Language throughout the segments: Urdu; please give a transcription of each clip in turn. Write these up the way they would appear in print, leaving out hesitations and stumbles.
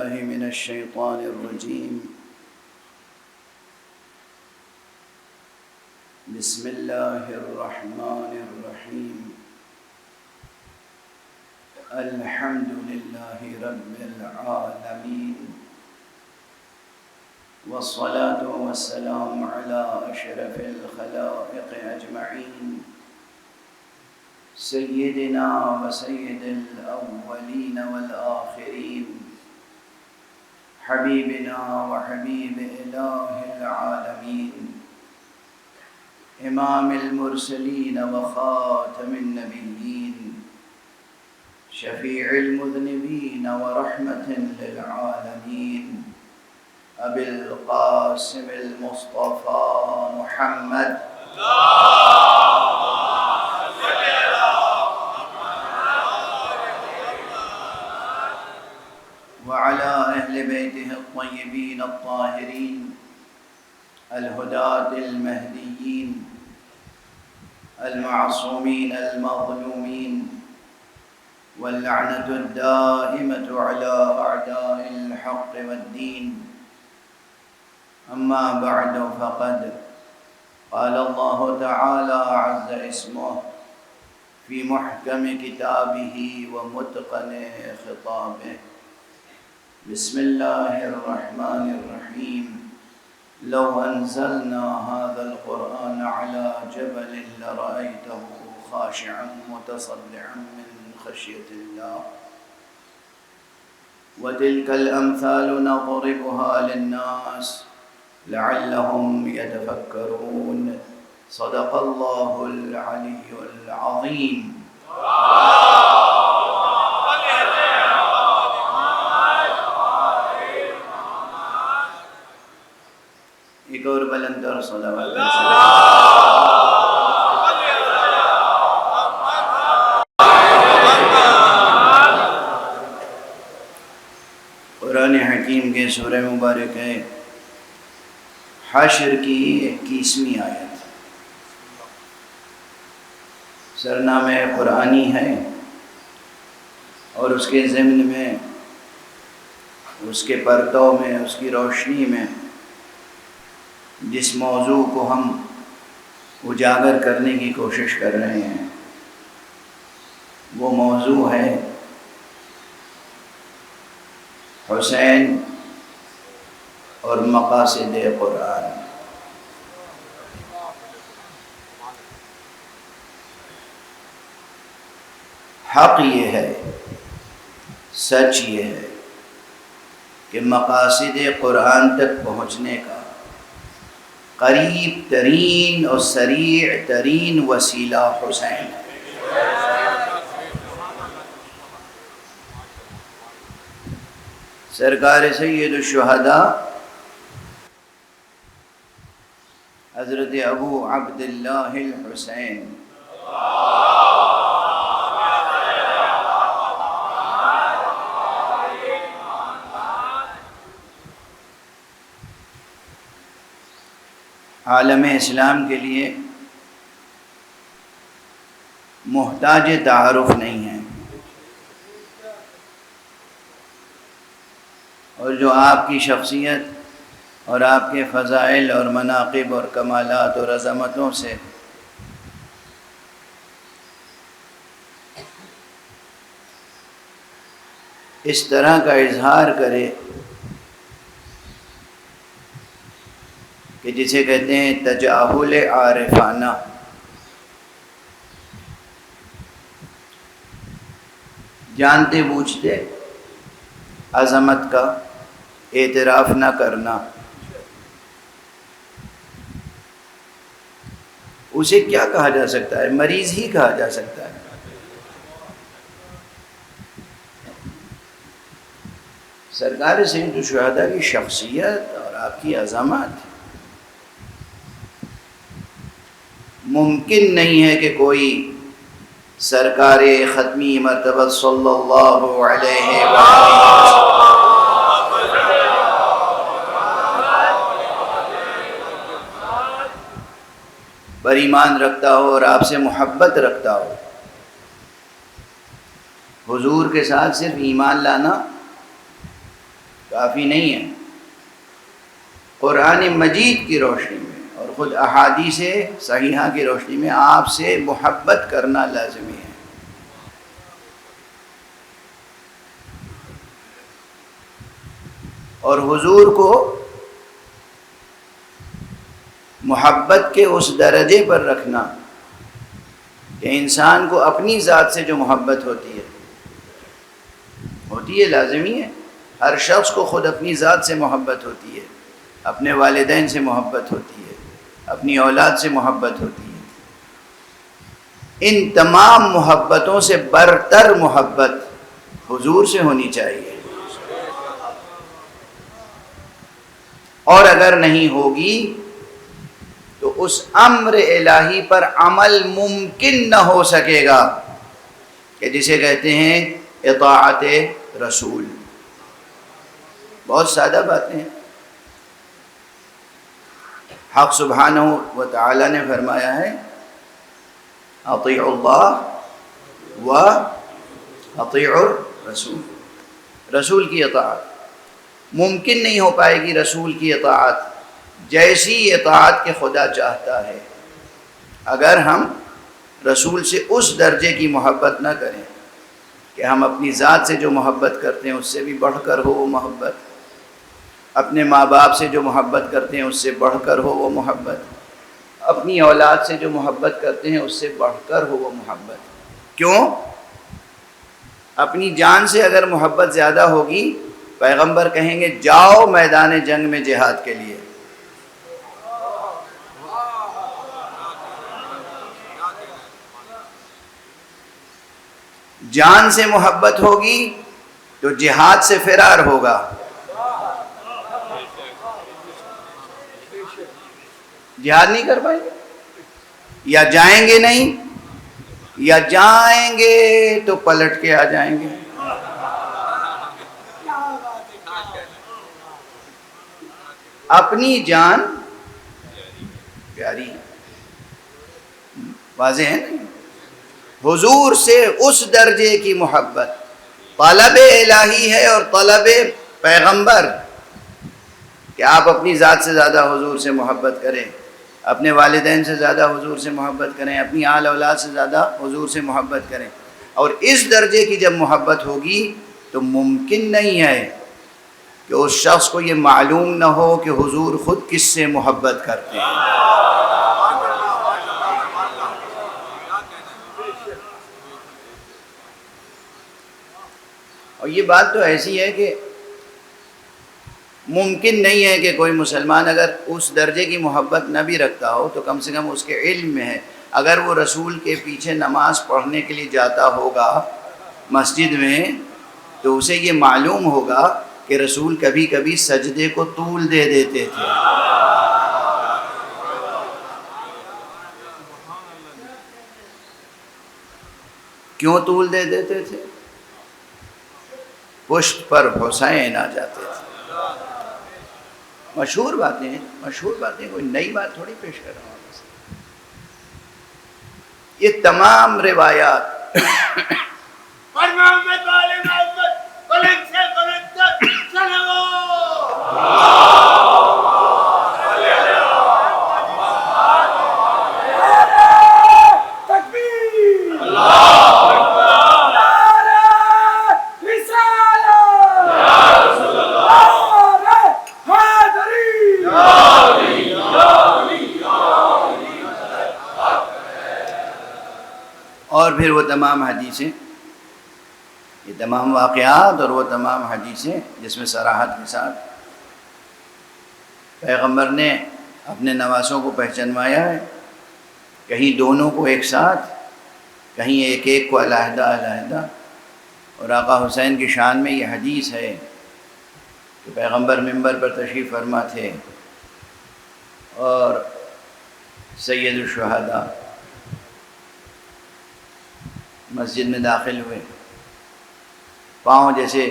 بالله من الشيطان الرجيم. بسم الله الرحمن الرحيم. الحمد لله رب العالمين، والصلاة والسلام على أشرف الخلائق أجمعين، سيدنا وسيد الأولين والآخرين، حبيبنا وحبيب إله العالمين، إمام المرسلين وخاتم النبيين، شفيع المذنبين ورحمة للعالمين، أبي القاسم المصطفى محمد وعلى أهل بيته الطيبين الطاهرين الهداة المهديين المعصومين المظلومين، واللعنة الدائمة على أعداء الحق والدين. أما بعد، فقد قال الله تعالى عز اسمه في محكم كتابه ومتقن خطابه. بسم الله الرحمن الرحيم. لو أنزلنا هذا القرآن على جبل لرأيته خاشعا متصدعا من خشية الله. وتلك الأمثال نضربها للناس لعلهم يتفكرون. صدق الله العلي العظيم. ایک اور بلند اور صلوات. قرآن حکیم کے سورہ مبارک ہے حشر کی 21ویں آیت، سرنامہ قرآنی ہے، اور اس کے ضمن میں، اس کے پرتو میں، اس کی روشنی میں جس موضوع کو ہم اجاگر کرنے کی کوشش کر رہے ہیں وہ موضوع ہے حسین اور مقاصد قرآن. حق یہ ہے، سچ یہ ہے کہ مقاصد قرآن تک پہنچنے کا قریب ترین اور سریع ترین وسیلہ حسین ہے. سرکار سید الشہداء حضرت ابو عبداللہ الحسین عالم اسلام کے لیے محتاج تعارف نہیں ہے، اور جو آپ کی شخصیت اور آپ کے فضائل اور مناقب اور کمالات اور عظمتوں سے اس طرح کا اظہار کرے کہ جسے کہتے ہیں تجاہل عارفانہ، جانتے بوجھتے عظمت کا اعتراف نہ کرنا، اسے کیا کہا جا سکتا ہے؟ مریض ہی کہا جا سکتا ہے. سرکار سید الشہداء کی شخصیت اور آپ کی عظمت، ممکن نہیں ہے کہ کوئی سرکار ختمی مرتبہ صلی اللہ علیہ وسلم پر ایمان رکھتا ہو اور آپ سے محبت رکھتا ہو. حضور کے ساتھ صرف ایمان لانا کافی نہیں ہے۔ قرآن مجید کی روشنی میں اور خود احادیث صحیحہ کی روشنی میں آپ سے محبت کرنا لازمی ہے۔ اور حضور کو محبت کے اس درجے پر رکھنا کہ انسان کو اپنی ذات سے جو محبت ہوتی ہے لازمی ہے۔ ہر شخص کو خود اپنی ذات سے محبت ہوتی ہے، اپنے والدین سے محبت ہوتی ہے، اپنی اولاد سے محبت ہوتی ہے۔ ان تمام محبتوں سے برتر محبت حضور سے ہونی چاہیے، اور اگر نہیں ہوگی تو اس امر الہی پر عمل ممکن نہ ہو سکے گا کہ جسے کہتے ہیں اطاعت رسول۔ بہت سادہ باتیں ہیں۔ حق سبحانہ و تعالی نے فرمایا ہے اطیعوا اللہ و اطیعوا الرسول، رسول کی اطاعت ممکن نہیں ہو پائے گی، رسول کی اطاعت جیسی اطاعت کہ خدا چاہتا ہے، اگر ہم رسول سے اس درجے کی محبت نہ کریں کہ ہم اپنی ذات سے جو محبت کرتے ہیں اس سے بھی بڑھ کر ہو وہ محبت، اپنے ماں باپ سے جو محبت کرتے ہیں اس سے بڑھ کر ہو وہ محبت، اپنی اولاد سے جو محبت کرتے ہیں اس سے بڑھ کر ہو وہ محبت۔ کیوں؟ اپنی جان سے اگر محبت زیادہ ہوگی، پیغمبر کہیں گے جاؤ میدان جنگ میں جہاد کے لیے، جان سے محبت ہوگی تو جہاد سے فرار ہوگا، جہاد نہیں کر پائیں گے، یا جائیں گے نہیں، یا جائیں گے تو پلٹ کے آ جائیں گے۔ اپنی جان پیاری، واضح ہے نا؟ حضور سے اس درجے کی محبت طلب الہی ہے اور طلب پیغمبر کہ آپ اپنی ذات سے زیادہ حضور سے محبت کریں، اپنے والدین سے زیادہ حضور سے محبت کریں، اپنی آل اولاد سے زیادہ حضور سے محبت کریں۔ اور اس درجے کی جب محبت ہوگی تو ممکن نہیں ہے کہ اس شخص کو یہ معلوم نہ ہو کہ حضور خود کس سے محبت کرتے ہیں۔ اور یہ بات تو ایسی ہے کہ ممکن نہیں ہے کہ کوئی مسلمان اگر اس درجے کی محبت نہ بھی رکھتا ہو تو کم سے کم اس کے علم میں ہے، اگر وہ رسول کے پیچھے نماز پڑھنے کے لیے جاتا ہوگا مسجد میں تو اسے یہ معلوم ہوگا کہ رسول کبھی کبھی سجدے کو طول دے دیتے تھے۔ کیوں طول دے دیتے تھے؟ پشت پر حسین آ جاتے تھے۔ مشہور باتیں ہیں، مشہور باتیں، کوئی نئی بات تھوڑی پیش کر رہا ہوں۔ یہ تمام روایات اور پھر وہ تمام حدیثیں، یہ تمام واقعات اور وہ تمام حدیثیں جس میں صراحت کے ساتھ پیغمبر نے اپنے نواسوں کو پہچانوایا ہے، کہیں دونوں کو ایک ساتھ، کہیں ایک ایک کو علیحدہ علیحدہ۔ اور آقا حسین کی شان میں یہ حدیث ہے کہ پیغمبر منبر پر تشریف فرما تھے اور سید الشہداء مسجد میں داخل ہوئے، پاؤں جیسے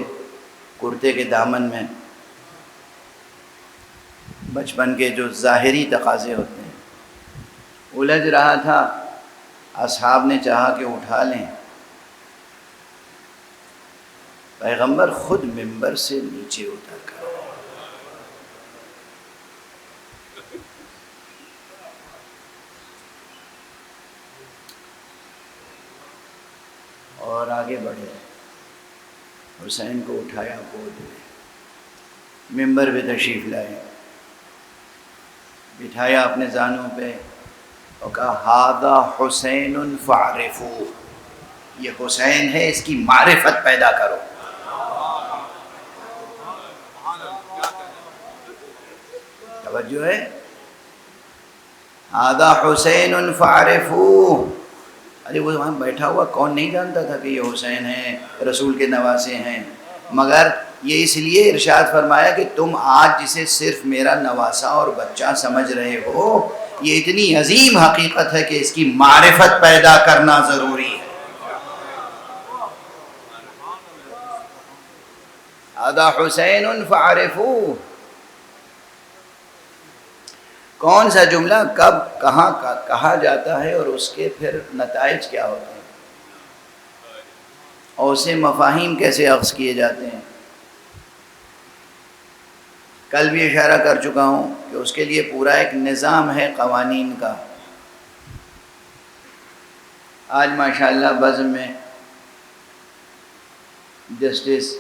کرتے کے دامن میں بچپن کے جو ظاہری تقاضے ہوتے ہیں الجھ رہا تھا، اصحاب نے چاہا کہ اٹھا لیں، پیغمبر خود ممبر سے نیچے اتر کر اور آگے بڑھے، حسین کو اٹھایا گود میں، ممبر پہ تشریف لائے، بٹھایا اپنے زانوں پہ اور کہا ہذا حسین فاعرفوہ، یہ حسین ہے، اس کی معرفت پیدا کرو۔ توجہ ہے، ہذا حسین فاعرفوہ، ارے وہ وہاں بیٹھا ہوا کون نہیں جانتا تھا کہ یہ حسین ہیں، رسول کے نواسے ہیں، مگر یہ اس لیے ارشاد فرمایا کہ تم آج جسے صرف میرا نواسا اور بچہ سمجھ رہے ہو، یہ اتنی عظیم حقیقت ہے کہ اس کی معرفت پیدا کرنا ضروری ہے۔ ہذا حسین فاعرفوہ، کون سا جملہ کب کہاں کہا جاتا ہے اور اس کے پھر نتائج کیا ہوتے ہیں، اور اسے مفاہیم کیسے اخذ کیے جاتے ہیں۔ کل بھی اشارہ کر چکا ہوں کہ اس کے لیے پورا ایک نظام ہے قوانین کا۔ آج ماشاءاللہ بزم میں justice,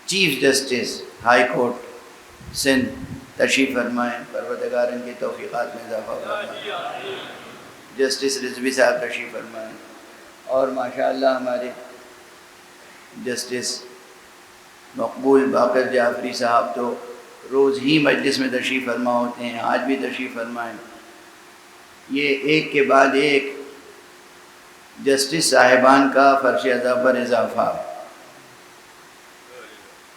chief justice high court Sindh تشریف فرمائیں، پروردگار ان کی توفیقات میں اضافہ فرمائیں، جسٹس رضوی صاحب تشریف فرمائیں، اور ماشاءاللہ ہمارے جسٹس مقبول باقر جعفری صاحب تو روز ہی مجلس میں تشریف فرما ہوتے ہیں، آج بھی تشریف فرمائیں۔ یہ ایک کے بعد ایک جسٹس صاحبان کا فرش ادب پر اضافہ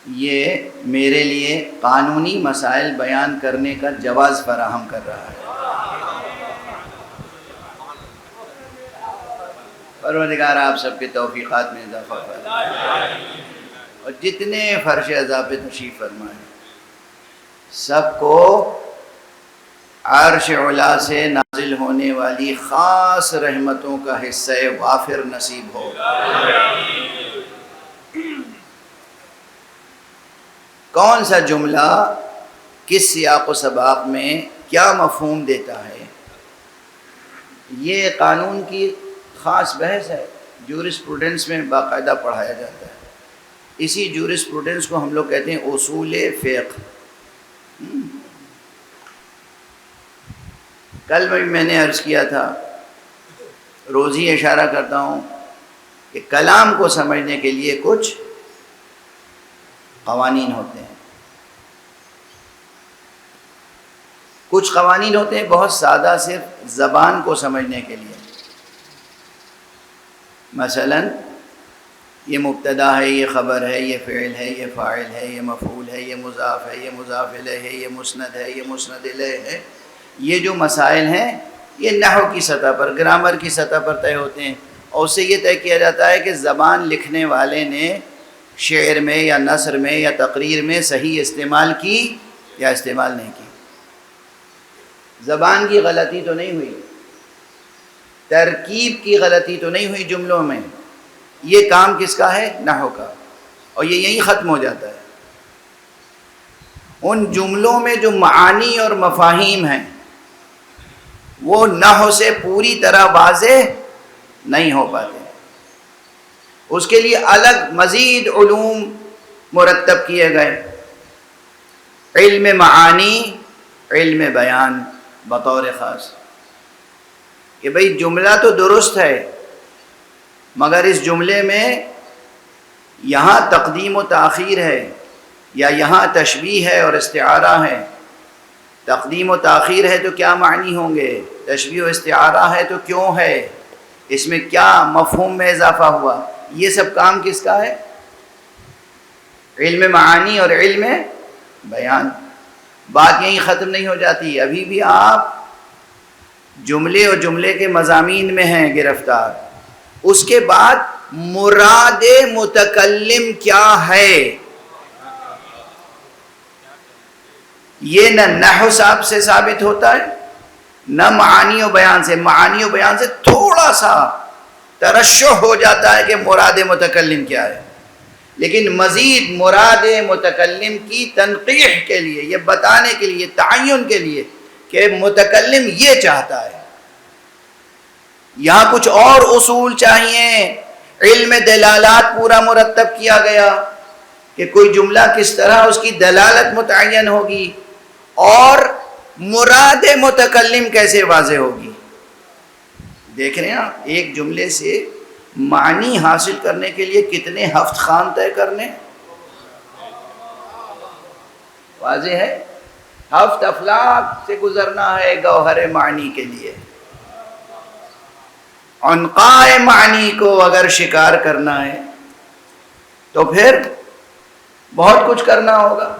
یہ میرے لیے قانونی مسائل بیان کرنے کا جواز فراہم کر رہا ہے۔ پروردگار آپ سب کے توفیقات میں اضافہ فرمائے، اور جتنے فرش عذاب پہ تشریف فرمائے سب کو عرش علا سے نازل ہونے والی خاص رحمتوں کا حصہ وافر نصیب ہو۔ کون سا جملہ کس سیاق و سباق میں کیا مفہوم دیتا ہے، یہ قانون کی خاص بحث ہے، جورسپروڈنس میں باقاعدہ پڑھایا جاتا ہے۔ اسی جورسپروڈنس کو ہم لوگ کہتے ہیں اصول فقہ۔ کل میں نے عرض کیا تھا، روز ہی اشارہ کرتا ہوں کہ کلام کو سمجھنے کے لیے کچھ قوانین ہوتے ہیں، کچھ قوانین ہوتے ہیں بہت سادہ، صرف زبان کو سمجھنے کے لیے۔ مثلا یہ مبتدا ہے، یہ خبر ہے، یہ فعل ہے، یہ فاعل ہے، یہ مفعول ہے، یہ مضاف ہے، یہ مضاف الیہ ہے، یہ مسند ہے، یہ مسند الیہ ہے۔ یہ جو مسائل ہیں یہ نحو کی سطح پر، گرامر کی سطح پر طے ہوتے ہیں، اور اس سے یہ طے کیا جاتا ہے کہ زبان لکھنے والے نے شعر میں یا نثر میں یا تقریر میں صحیح استعمال کی یا استعمال نہیں کی۔ زبان کی غلطی تو نہیں ہوئی، ترکیب کی غلطی تو نہیں ہوئی جملوں میں، یہ کام کس کا ہے؟ نحو کا، اور یہ یہیں ختم ہو جاتا ہے۔ ان جملوں میں جو معانی اور مفاہیم ہیں وہ نحو سے پوری طرح واضح نہیں ہو پاتے، اس کے لیے الگ مزید علوم مرتب کیے گئے، علم معانی، علم بیان بطور خاص، کہ بھئی جملہ تو درست ہے مگر اس جملے میں یہاں تقدیم و تاخیر ہے، یا یہاں تشبیہ ہے اور استعارہ ہے۔ تقدیم و تاخیر ہے تو کیا معنی ہوں گے، تشبیہ و استعارہ ہے تو کیوں ہے، اس میں کیا مفہوم میں اضافہ ہوا، یہ سب کام کس کا ہے؟ علم معانی اور علم بیان۔ بات یہیں ختم نہیں ہو جاتی، ابھی بھی آپ جملے اور جملے کے مضامین میں ہیں گرفتار، اس کے بعد مراد متکلم کیا ہے، یہ نہ نحو صاحب سے ثابت ہوتا ہے نہ معانی و بیان سے۔ معانی و بیان سے تھوڑا سا ترشح ہو جاتا ہے کہ مراد متکلم کیا ہے، لیکن مزید مراد متکلم کی تنقیح کے لیے، یہ بتانے کے لیے، تعین کے لیے کہ متکلم یہ چاہتا ہے، یہاں کچھ اور اصول چاہیے۔ علم دلالات پورا مرتب کیا گیا کہ کوئی جملہ کس طرح اس کی دلالت متعین ہوگی اور مراد متکلم کیسے واضح ہوگی۔ دیکھ رہے ہیں آپ، ایک جملے سے معنی حاصل کرنے کے لیے کتنے ہفت خوان طے کرنے، واضح ہے، ہفت افلاک سے گزرنا ہے گوہر معنی کے لیے۔ عنقاء معنی کو اگر شکار کرنا ہے تو پھر بہت کچھ کرنا ہوگا۔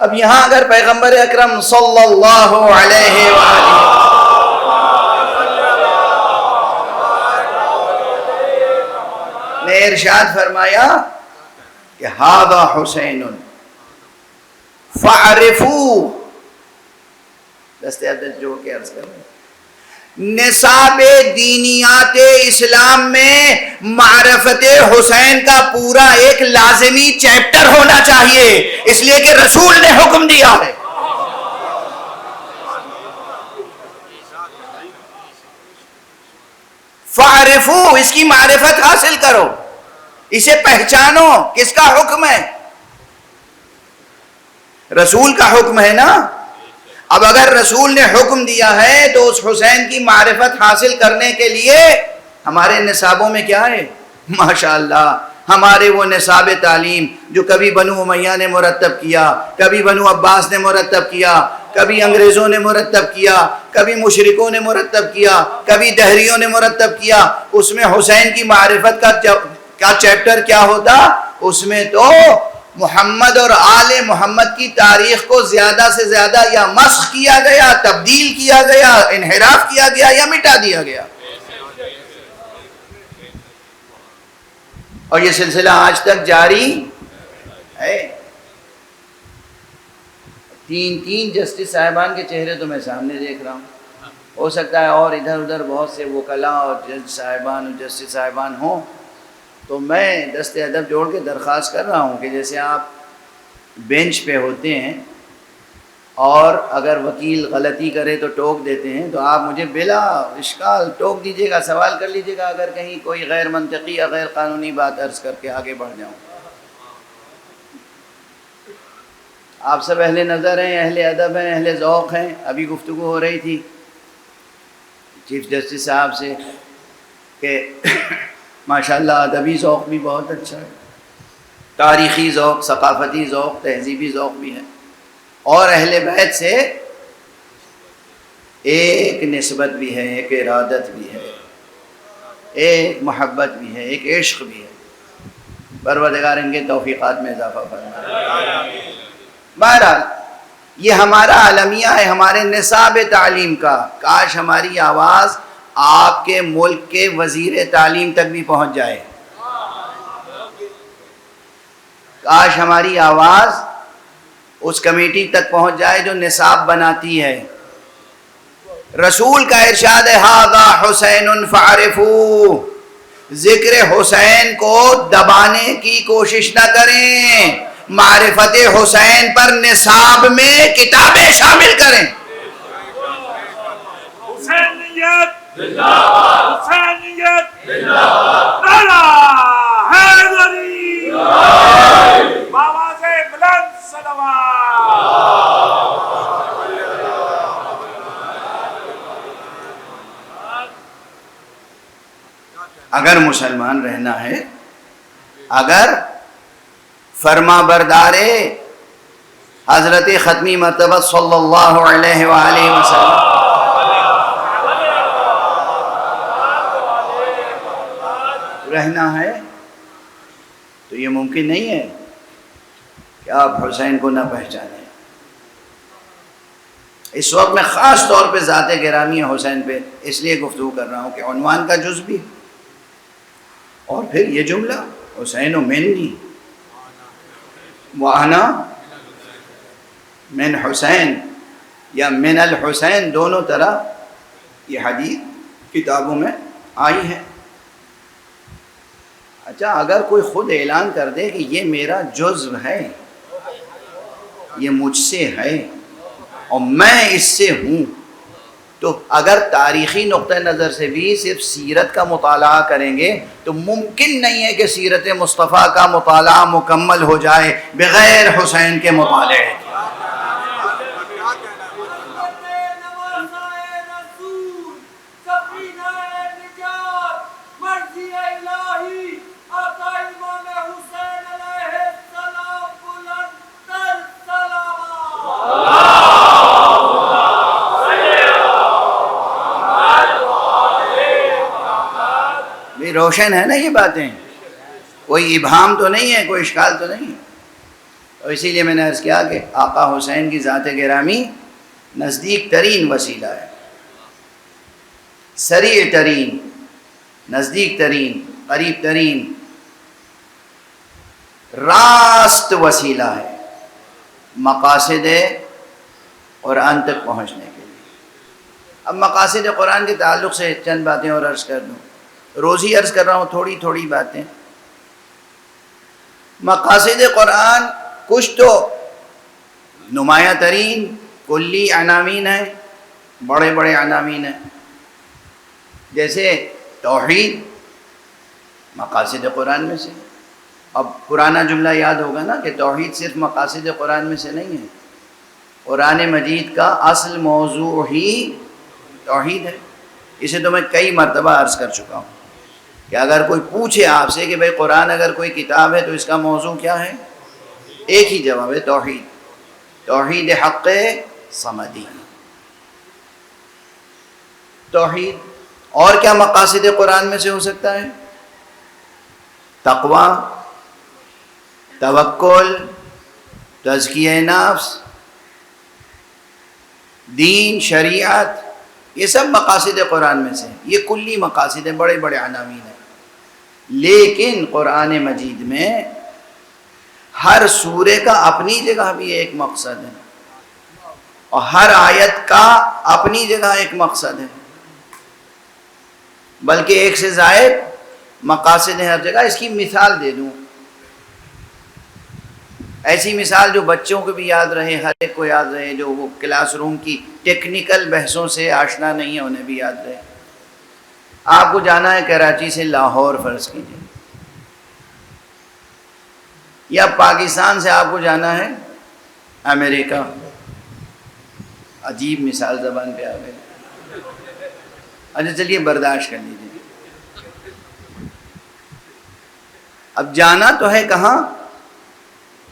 اب یہاں اگر پیغمبر اکرم صلی اللہ علیہ وآلہ نے ارشاد فرمایا کہ ھذا حسین فاعرفوہ، دست عدد جو کہ عرض کر رہے ہیں، نصاب دینیات اسلام میں معرفت حسین کا پورا ایک لازمی چیپٹر ہونا چاہیے، اس لیے کہ رسول نے حکم دیا ہے۔ فاعرفو، اس کی معرفت حاصل کرو، اسے پہچانو، کس کا حکم ہے؟ رسول کا حکم ہے نا۔ اب اگر رسول نے حکم دیا ہے تو اس حسین کی معرفت حاصل کرنے کے لیے ہمارے نصابوں میں کیا ہے؟ ماشاءاللہ ہمارے وہ نصاب تعلیم جو کبھی بنو امیہ نے مرتب کیا، کبھی بنو عباس نے مرتب کیا، کبھی انگریزوں نے مرتب کیا، کبھی مشرکوں نے مرتب کیا، کبھی دہریوں نے مرتب کیا، اس میں حسین کی معرفت کا چیپٹر کیا ہوتا؟ اس میں تو محمد اور آل محمد کی تاریخ کو زیادہ سے زیادہ یا مسخ کیا گیا، تبدیل کیا گیا، انحراف کیا گیا یا مٹا دیا گیا، اور یہ سلسلہ آج تک جاری ہے۔ تین جسٹس صاحبان کے چہرے تو میں سامنے دیکھ رہا ہوں، ہو سکتا ہے اور ادھر ادھر بہت سے وکلاء اور جج صاحبان اور جسٹس صاحبان ہوں، تو میں دست ادب جوڑ کے درخواست کر رہا ہوں کہ جیسے آپ بینچ پہ ہوتے ہیں اور اگر وکیل غلطی کرے تو ٹوک دیتے ہیں، تو آپ مجھے بلا اشکال ٹوک دیجیے گا، سوال کر لیجیے گا اگر کہیں کوئی غیر منطقی یا غیر قانونی بات عرض کر کے آگے بڑھ جاؤں۔ آپ سب اہل نظر ہیں، اہل ادب ہیں، اہل ذوق ہیں۔ ابھی گفتگو ہو رہی تھی چیف جسٹس صاحب سے کہ ماشاءاللہ ادبی ذوق بھی بہت اچھا ہے، تاریخی ذوق، ثقافتی ذوق، تہذیبی ذوق بھی ہے، اور اہل بیت سے ایک نسبت بھی ہے، ایک ارادت بھی ہے، ایک محبت بھی ہے، ایک عشق بھی ہے۔ پروردگار ان کے توفیقات میں اضافہ فرمائے۔ بہرحال یہ ہمارا عالمیہ ہے، ہمارے نصاب تعلیم کا۔ کاش ہماری آواز آپ کے ملک کے وزیر تعلیم تک بھی پہنچ جائے، کاش ہماری آواز اس کمیٹی تک پہنچ جائے جو نصاب بناتی ہے۔ رسول کا ارشاد ہے ھذا حسین فاعرفوہ، ذکر حسین کو دبانے کی کوشش نہ کریں، معرفت حسین پر نصاب میں کتابیں شامل کریں۔ حسینیت زندہ باد، حسینیت زندہ باد، نعرہ حیدری، بآواز بلند صلوات۔ اگر مسلمان رہنا ہے، اگر فرما بردار حضرت ختمی مرتبہ صلی اللہ علیہ وآلہ وسلم رہنا ہے، تو یہ ممکن نہیں ہے کہ آپ حسین کو نہ پہچانیں۔ اس وقت میں خاص طور پہ ذات گرامی حسین پہ اس لیے گفتگو کر رہا ہوں کہ عنوان کا جز بھی، اور پھر یہ جملہ حسین منی وَأَنَا من حسین یا من الحسین، دونوں طرح یہ حدیث کتابوں میں آئی ہے۔ اچھا اگر کوئی خود اعلان کر دے کہ یہ میرا جزو ہے، یہ مجھ سے ہے اور میں اس سے ہوں، تو اگر تاریخی نقطہ نظر سے بھی صرف سیرت کا مطالعہ کریں گے تو ممکن نہیں ہے کہ سیرت مصطفیٰ کا مطالعہ مکمل ہو جائے بغیر حسین کے مطالعے کے۔ روشن ہے نا یہ باتیں، کوئی ابہام تو نہیں ہے، کوئی اشکال تو نہیں ہے۔ اور اسی لیے میں نے عرض کیا کہ آقا حسین کی ذات گرامی نزدیک ترین وسیلہ ہے، سریع ترین، نزدیک ترین، قریب ترین، راست وسیلہ ہے مقاصد قرآن تک پہنچنے کے لیے۔ اب مقاصد قرآن کے تعلق سے چند باتیں اور عرض کر دوں، روز ہی عرض کر رہا ہوں تھوڑی تھوڑی باتیں۔ مقاصد قرآن کچھ تو نمایاں ترین کلی عناوین ہیں، بڑے بڑے عناوین ہیں، جیسے توحید مقاصد قرآن میں سے۔ اب پرانا جملہ یاد ہوگا نا کہ توحید صرف مقاصد قرآن میں سے نہیں ہے، قرآن مجید کا اصل موضوع ہی توحید ہے۔ اسے تو میں کئی مرتبہ عرض کر چکا ہوں کہ اگر کوئی پوچھے آپ سے کہ بھئی قرآن اگر کوئی کتاب ہے تو اس کا موضوع کیا ہے، ایک ہی جواب ہے، توحید، توحید حق صمدی، توحید۔ اور کیا مقاصد قرآن میں سے ہو سکتا ہے؟ تقوی، توکل، تزکیہ نفس، دین، شریعت، یہ سب مقاصد قرآن میں سے ہیں۔ یہ کلی مقاصد ہیں، بڑے بڑے عناوین ہیں۔ لیکن قرآن مجید میں ہر سورے کا اپنی جگہ بھی ایک مقصد ہے اور ہر آیت کا اپنی جگہ ایک مقصد ہے، بلکہ ایک سے زائد مقاصد ہیں ہر جگہ۔ اس کی مثال دے دوں، ایسی مثال جو بچوں کو بھی یاد رہے، ہر ایک کو یاد رہے، جو وہ کلاس روم کی ٹیکنیکل بحثوں سے آشنا نہیں ہے انہیں بھی یاد رہے۔ آپ کو جانا ہے کراچی سے لاہور فرض کیجیے، یا پاکستان سے آپ کو جانا ہے امریکہ۔ عجیب مثال زبان پہ آ گئی، اچھا چلیے برداشت کر لیجیے۔ اب جانا تو ہے کہاں؟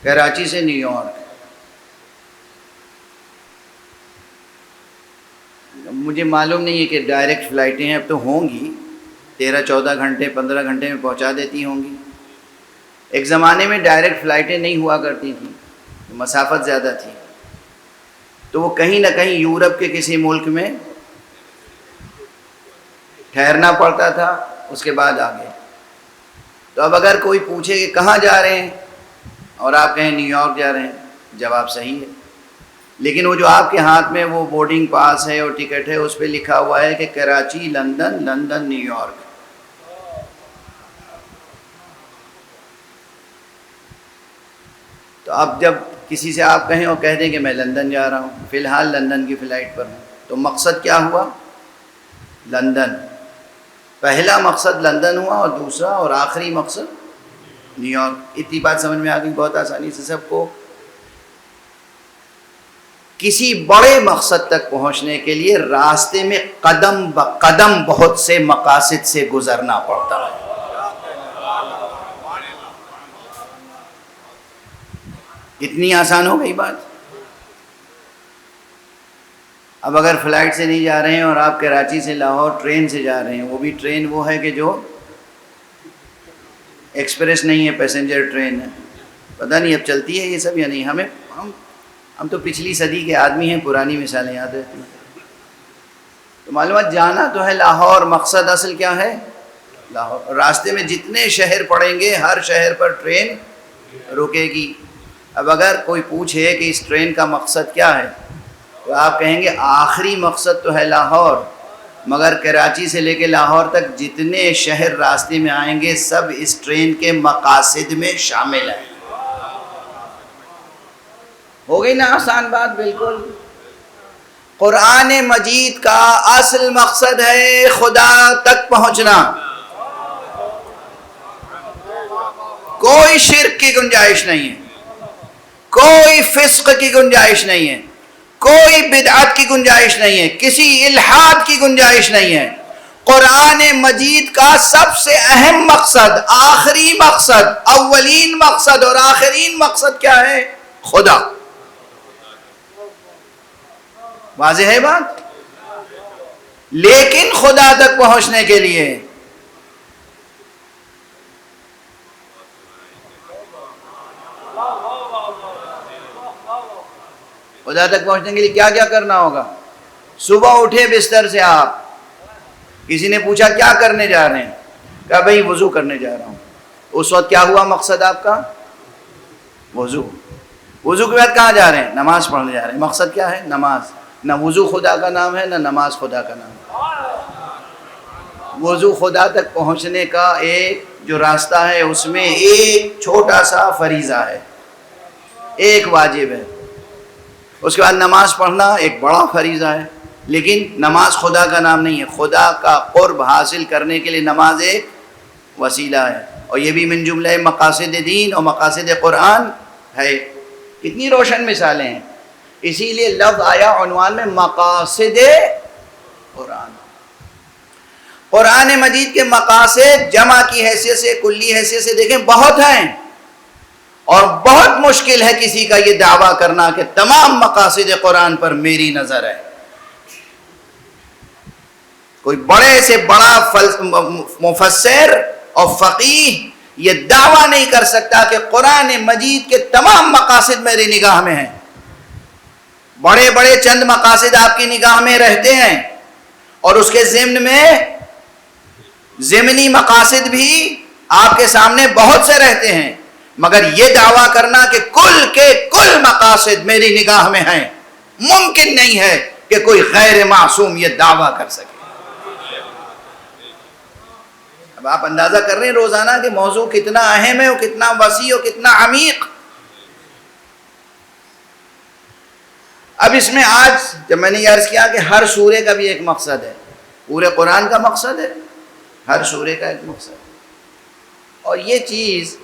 کراچی سے نیو یارک۔ مجھے معلوم نہیں ہے کہ ڈائریکٹ فلائٹیں ہیں، اب تو ہوں گی، 13-14 گھنٹے 15 گھنٹے میں پہنچا دیتی ہوں گی۔ ایک زمانے میں ڈائریکٹ فلائٹیں نہیں ہوا کرتی تھیں، مسافت زیادہ تھی، تو وہ کہیں نہ کہیں یورپ کے کسی ملک میں ٹھہرنا پڑتا تھا، اس کے بعد آگے۔ تو اب اگر کوئی پوچھے کہ کہاں جا رہے ہیں اور آپ کہیں نیو یارک جا رہے ہیں، جواب صحیح ہے، لیکن وہ جو آپ کے ہاتھ میں وہ بورڈنگ پاس ہے اور ٹکٹ ہے، اس پہ لکھا ہوا ہے کہ Karachi London, London new York. تو اب جب کسی سے آپ کہیں اور کہہ دیں کہ میں لندن جا رہا ہوں، فی الحال لندن کی فلائٹ پر ہوں، تو مقصد کیا ہوا؟ لندن۔ پہلا مقصد لندن ہوا اور دوسرا اور آخری مقصد نیو یارک۔ اتنی بات سمجھ میں آ گئی بہت آسانی سے سب کو۔ کسی بڑے مقصد تک پہنچنے کے لیے راستے میں قدم بقدم بہت سے مقاصد سے گزرنا پڑتا ہے۔ اتنی آسان ہو گئی بات۔ اب اگر فلائٹ سے نہیں جا رہے ہیں اور آپ کراچی سے لاہور ٹرین سے جا رہے ہیں، وہ بھی ٹرین وہ ہے کہ جو ایکسپریس نہیں ہے، پیسنجر ٹرین ہے، پتہ نہیں اب چلتی ہے یہ سب یا نہیں۔ ہم تو پچھلی صدی کے آدمی ہیں، پرانی مثالیں یاد رہتی ہیں۔ تو معلومات جانا تو ہے لاہور، مقصد اصل کیا ہے؟ لاہور۔ راستے میں جتنے شہر پڑیں گے ہر شہر پر ٹرین رکے گی۔ اب اگر کوئی پوچھے کہ اس ٹرین کا مقصد کیا ہے، تو آپ کہیں گے آخری مقصد تو ہے لاہور، مگر کراچی سے لے کے لاہور تک جتنے شہر راستے میں آئیں گے سب اس ٹرین کے مقاصد میں شامل ہیں. ہو گئی نا آسان بات؟ بالکل. قرآن مجید کا اصل مقصد ہے خدا تک پہنچنا. کوئی شرک کی گنجائش نہیں ہے، کوئی فسق کی گنجائش نہیں ہے، کوئی بدعت کی گنجائش نہیں ہے، کسی الحاد کی گنجائش نہیں ہے. قرآن مجید کا سب سے اہم مقصد، آخری مقصد، اولین مقصد اور آخرین مقصد کیا ہے؟ خدا. واضح ہے بات؟ لیکن خدا تک پہنچنے کے لیے خدا تک پہنچنے کے لیے کیا کیا کرنا ہوگا؟ صبح اٹھے بستر سے آپ، کسی نے پوچھا کیا کرنے جا رہے ہیں؟ کہا بھئی وضو کرنے جا رہا ہوں. اس وقت کیا ہوا مقصد آپ کا؟ وضو. وضو کے بعد کہاں جا رہے ہیں؟ نماز پڑھنے جا رہے ہیں. مقصد کیا ہے؟ نماز. نہ وضو خدا کا نام ہے، نہ نماز خدا کا نام ہے. وضو خدا تک پہنچنے کا ایک جو راستہ ہے اس میں ایک چھوٹا سا فریضہ ہے، ایک واجب ہے. اس کے بعد نماز پڑھنا ایک بڑا فریضہ ہے، لیکن نماز خدا کا نام نہیں ہے. خدا کا قرب حاصل کرنے کے لیے نماز ایک وسیلہ ہے، اور یہ بھی من جملہ مقاصد دین اور مقاصد قرآن ہے. کتنی روشن مثالیں ہیں. اسی لیے لفظ آیا عنوان میں مقاصد قرآن. قرآن مجید کے مقاصد جمع کی حیثیت سے، کلی حیثیت سے دیکھیں بہت ہیں، اور بہت مشکل ہے کسی کا یہ دعویٰ کرنا کہ تمام مقاصد قرآن پر میری نظر ہے. کوئی بڑے سے بڑا مفسر اور فقیہ یہ دعویٰ نہیں کر سکتا کہ قرآن مجید کے تمام مقاصد میری نگاہ میں ہیں. بڑے بڑے چند مقاصد آپ کی نگاہ میں رہتے ہیں، اور اس کے ضمن میں ضمنی مقاصد بھی آپ کے سامنے بہت سے رہتے ہیں، مگر یہ دعویٰ کرنا کہ کل کے کل مقاصد میری نگاہ میں ہیں، ممکن نہیں ہے کہ کوئی غیر معصوم یہ دعویٰ کر سکے. اب آپ اندازہ کر رہے ہیں روزانہ کہ موضوع کتنا اہم ہے اور کتنا وسیع اور کتنا عمیق. اب اس میں آج جب میں نے یہ عرض کیا کہ ہر سورے کا بھی ایک مقصد ہے، پورے قرآن کا مقصد ہے، ہر سورے کا ایک مقصد ہے. اور یہ چیز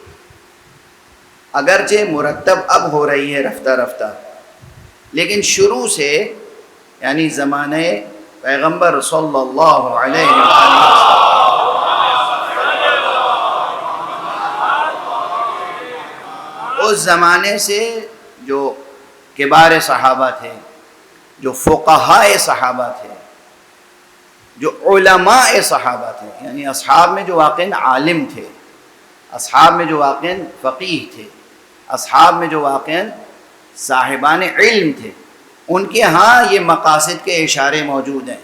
اگرچہ مرتب اب ہو رہی ہے رفتہ رفتہ، لیکن شروع سے یعنی زمانے پیغمبر صلی اللہ علیہ وسلم اس زمانے سے جو کبار صحابہ تھے، جو فقہاء صحابہ تھے، جو علماء صحابہ تھے، یعنی اصحاب میں جو واقعاً عالم تھے، اصحاب میں جو واقعاً فقیہ تھے، اصحاب میں جو واقعاً صاحبان علم تھے، ان کے ہاں یہ مقاصد کے اشارے موجود ہیں.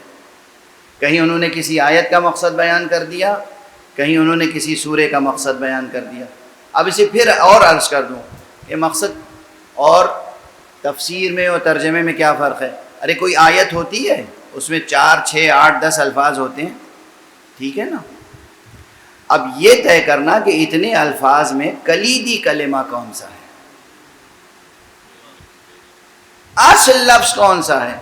کہیں انہوں نے کسی آیت کا مقصد بیان کر دیا، کہیں انہوں نے کسی سورے کا مقصد بیان کر دیا. اب اسے پھر اور عرض کر دوں کہ مقصد اور تفسیر میں اور ترجمے میں کیا فرق ہے. ارے کوئی آیت ہوتی ہے اس میں 4 6 8 10 الفاظ ہوتے ہیں، ٹھیک ہے نا. اب یہ طے کرنا کہ اتنے الفاظ میں کلیدی کلمہ کون سا ہے، اصل لفظ کون سا ہے،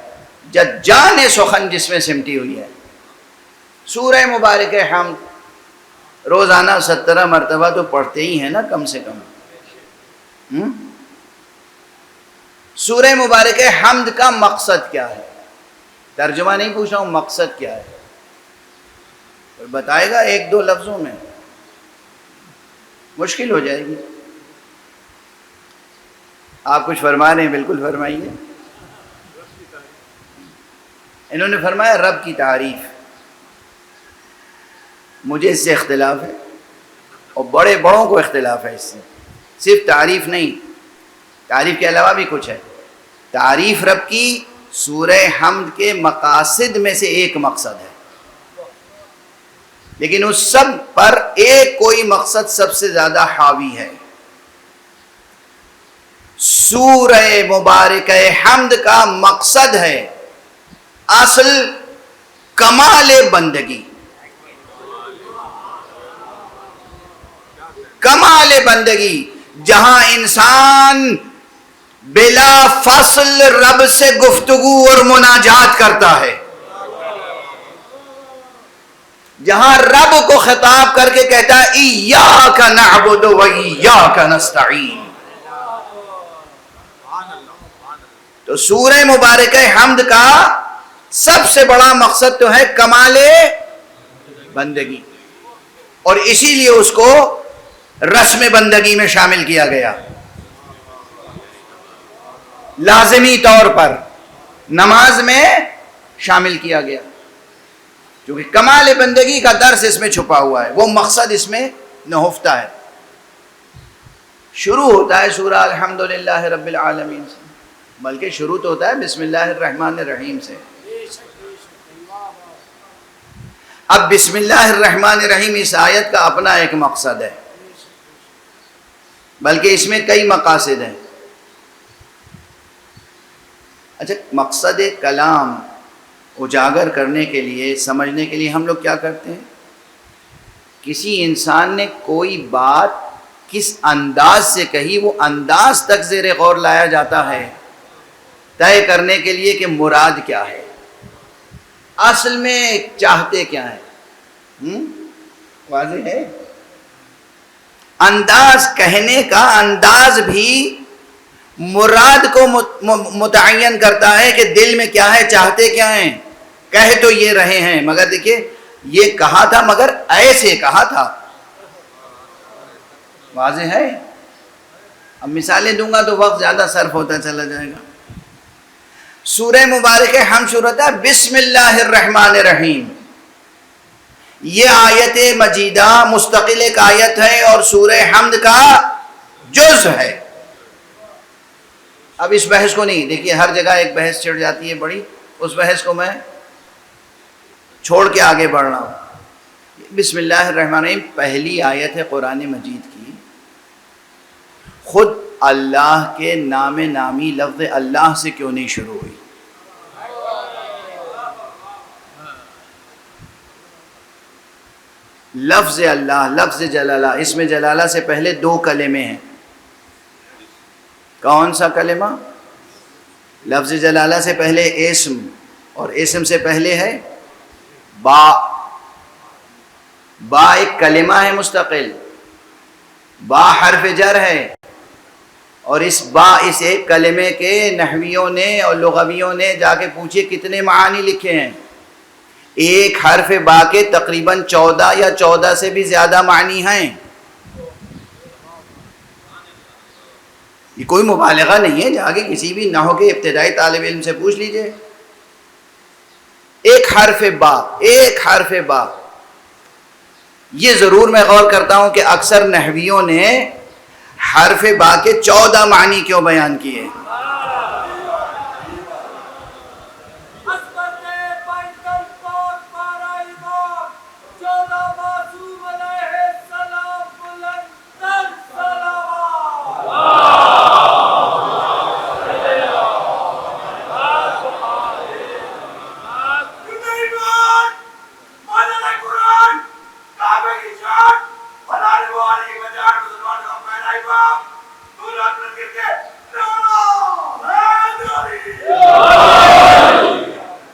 جان سخن جس میں سمٹی ہوئی ہے. سورہ مبارک حمد روزانہ 17 مرتبہ تو پڑھتے ہی ہیں نا کم سے کم. سورہ مبارک حمد کا مقصد کیا ہے؟ ترجمہ نہیں پوچھ رہا ہوں، مقصد کیا ہے بتائے گا 1 2 لفظوں میں؟ مشکل ہو جائے گی. آپ کچھ فرما رہے ہیں، بالکل فرمائیے. انہوں نے فرمایا رب کی تعریف. مجھے اس سے اختلاف ہے اور بڑے بڑوں کو اختلاف ہے اس سے. صرف تعریف نہیں، تعریف کے علاوہ بھی کچھ ہے. تعریف رب کی سورہ حمد کے مقاصد میں سے ایک مقصد ہے، لیکن اس سب پر ایک کوئی مقصد سب سے زیادہ حاوی ہے. سورہ مبارکہ حمد کا مقصد ہے، اصل کمال بندگی، کمال بندگی، جہاں انسان بلا فصل رب سے گفتگو اور مناجات کرتا ہے، جہاں رب کو خطاب کر کے کہتا ہے ایاک نعبد و ایاک نستعین۔ تو سورہ مبارکہ حمد کا سب سے بڑا مقصد تو ہے کمال بندگی، اور اسی لیے اس کو رسم بندگی میں شامل کیا گیا، لازمی طور پر نماز میں شامل کیا گیا، کیونکہ کمال بندگی کا درس اس میں چھپا ہوا ہے، وہ مقصد اس میں نہفتا ہے۔ شروع ہوتا ہے سورہ الحمدللہ رب العالمین سے، بلکہ شروع تو ہوتا ہے بسم اللہ الرحمن الرحیم سے۔ اب بسم اللہ الرحمن الرحیم اس آیت کا اپنا ایک مقصد ہے، بلکہ اس میں کئی مقاصد ہیں۔ اچھا، مقصد کلام اجاگر کرنے کے لیے، سمجھنے کے لیے ہم لوگ کیا کرتے ہیں؟ کسی انسان نے کوئی بات کس انداز سے کہی، وہ انداز تک زیر غور لایا جاتا ہے طے کرنے کے لیے کہ مراد کیا ہے، اصل میں چاہتے کیا ہیں۔ واضح ہے؟ انداز، کہنے کا انداز بھی مراد کو متعین کرتا ہے کہ دل میں کیا ہے، چاہتے کیا ہیں۔ کہہ تو یہ رہے ہیں، مگر دیکھیے یہ کہا تھا مگر ایسے کہا تھا۔ واضح ہے؟ اب مثالیں دوں گا تو وقت زیادہ صرف ہوتا چلا جائے گا۔ سورہ مبارکہ ہم شروع ہوتا ہے بسم اللہ الرحمن الرحیم۔ یہ آیت مجیدہ مستقل ایک آیت ہے اور سورہ حمد کا جز ہے۔ اب اس بحث کو نہیں، دیکھیے ہر جگہ ایک بحث چھڑ جاتی ہے بڑی، اس بحث کو میں چھوڑ کے آگے بڑھ رہا ہوں۔ بسم اللہ الرحمن الرحیم پہلی آیت ہے قرآن مجید کی، خود اللہ کے نام نامی لفظ اللہ سے کیوں نہیں شروع ہوئی؟ لفظ اللہ، لفظ جلالہ، اس میں جلالہ سے پہلے دو کلمے ہیں۔ کون سا کلمہ؟ لفظ جلالہ سے پہلے اسم، اور اسم سے پہلے ہے با۔ با ایک کلمہ ہے مستقل، با حرف جر ہے، اور اس با، اس ایک کلمے کے نحویوں نے اور لغویوں نے جا کے پوچھے کتنے معانی لکھے ہیں۔ ایک حرف با کے تقریباً 14 یا 14 سے بھی زیادہ معنی ہیں۔ یہ کوئی مبالغہ نہیں ہے، جا کے کسی بھی نحو کے ابتدائی طالب علم سے پوچھ لیجئے۔ ایک حرف با، ایک حرف با۔ یہ ضرور میں غور کرتا ہوں کہ اکثر نحویوں نے حرف با کے 14 معنی کیوں بیان کیے۔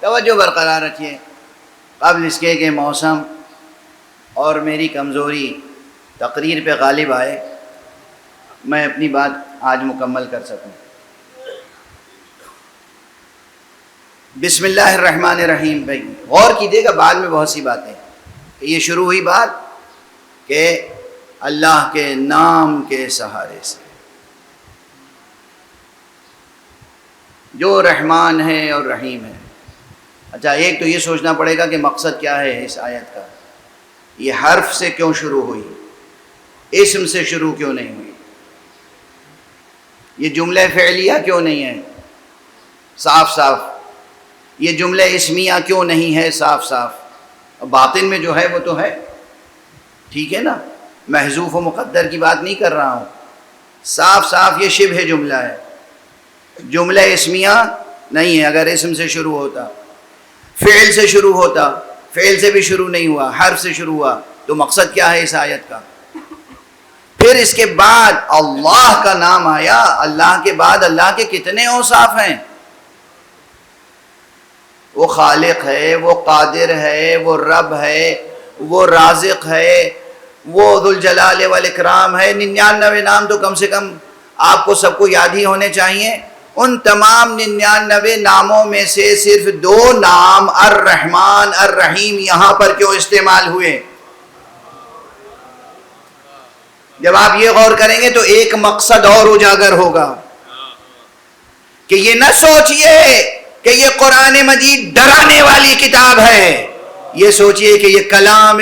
توجہ برقرار رکھیے۔ قبل اس کے کہ موسم اور میری کمزوری تقریر پہ غالب آئے، میں اپنی بات آج مکمل کر سکوں۔ بسم اللہ الرحمن الرحیم، بھائی غور کیجیے گا، بعد میں بہت سی باتیں، یہ شروع ہوئی بات کہ اللہ کے نام کے سہارے سے، جو رحمان ہے اور رحیم ہے۔ اچھا، ایک تو یہ سوچنا پڑے گا کہ مقصد کیا ہے اس آیت کا، یہ حرف سے کیوں شروع ہوئی، اسم سے شروع کیوں نہیں ہوئی، یہ جملہ فعلیہ کیوں نہیں ہے صاف صاف، یہ جملہ اسمیہ کیوں نہیں ہے صاف صاف۔ باطن میں جو ہے وہ تو ہے، ٹھیک ہے نا، محذوف و مقدر کی بات نہیں کر رہا ہوں، صاف صاف یہ شبہ جملہ ہے، جملہ اسمیہ نہیں ہے اگر اسم سے شروع ہوتا۔ فعل سے شروع ہوتا، فعل سے بھی شروع نہیں ہوا، حرف سے شروع ہوا، تو مقصد کیا ہے اس آیت کا؟ پھر اس کے بعد اللہ کا نام آیا، اللہ کے بعد اللہ کے کتنے اوصاف ہیں؟ وہ خالق ہے، وہ قادر ہے، وہ رب ہے، وہ رازق ہے، وہ ذوالجلال والاکرام ہے۔ 99 نام تو کم سے کم آپ کو سب کو یاد ہی ہونے چاہیے۔ ان تمام 99 ناموں میں سے صرف 2 نام الرحمن الرحیم یہاں پر کیوں استعمال ہوئے؟ جب آپ یہ غور کریں گے تو ایک مقصد اور اجاگر ہوگا کہ یہ نہ سوچئے کہ یہ قرآن مجید ڈرانے والی کتاب ہے، یہ سوچئے کہ یہ کلام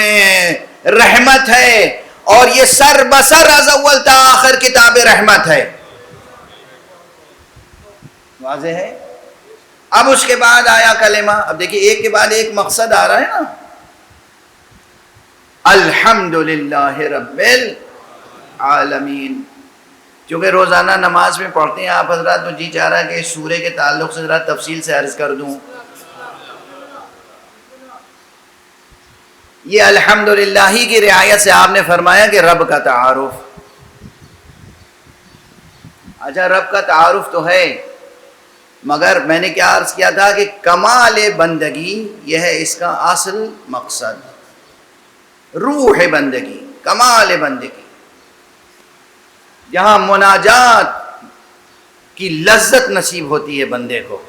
رحمت ہے، اور یہ سر بسر از اول تا آخر کتاب رحمت ہے۔ واضح ہے؟ اب اس کے بعد آیا کلمہ، اب دیکھیے ایک کے بعد ایک مقصد آ رہا ہے نا۔ الحمدللہ رب العالمین، چونکہ روزانہ نماز میں پڑھتے ہیں آپ حضرات، تو جی چاہ رہا ہے کہ اس سورے کے تعلق سے ذرا تفصیل سے عرض کر دوں۔ یہ الحمدللہ ہی کی رعایت سے آپ نے فرمایا کہ رب کا تعارف۔ اچھا رب کا تعارف تو ہے، مگر میں نے کیا عرض کیا تھا کہ کمال بندگی یہ ہے اس کا اصل مقصد، روح بندگی، کمال بندگی، جہاں مناجات کی لذت نصیب ہوتی ہے بندے کو۔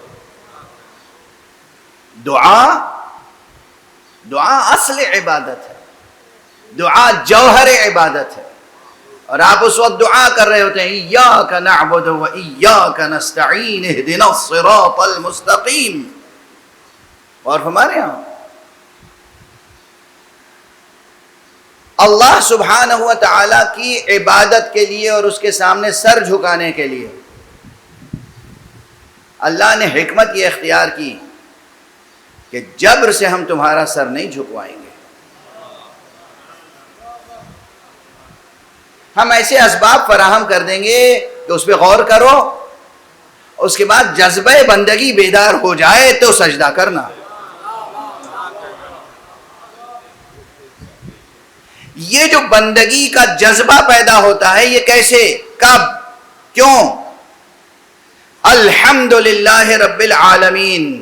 دعا اصل عبادت ہے، دعا جوہر عبادت ہے، اور آپ اس وقت دعا کر رہے ہوتے ہیں ایاک نعبد و ایاک نستعین اہدنا الصراط المستقیم، اور ہمارے یہاں اللہ سبحانہ و تعالی کی عبادت کے لیے اور اس کے سامنے سر جھکانے کے لیے اللہ نے حکمت یہ اختیار کی کہ جبر سے ہم تمہارا سر نہیں جھکوائیں گے، ہم ایسے اسباب فراہم کر دیں گے کہ اس پہ غور کرو، اس کے بعد جذبہ بندگی بیدار ہو جائے تو سجدہ کرنا۔ یہ جو بندگی کا جذبہ پیدا ہوتا ہے یہ کیسے، کب، کیوں؟ الحمدللہ رب العالمین،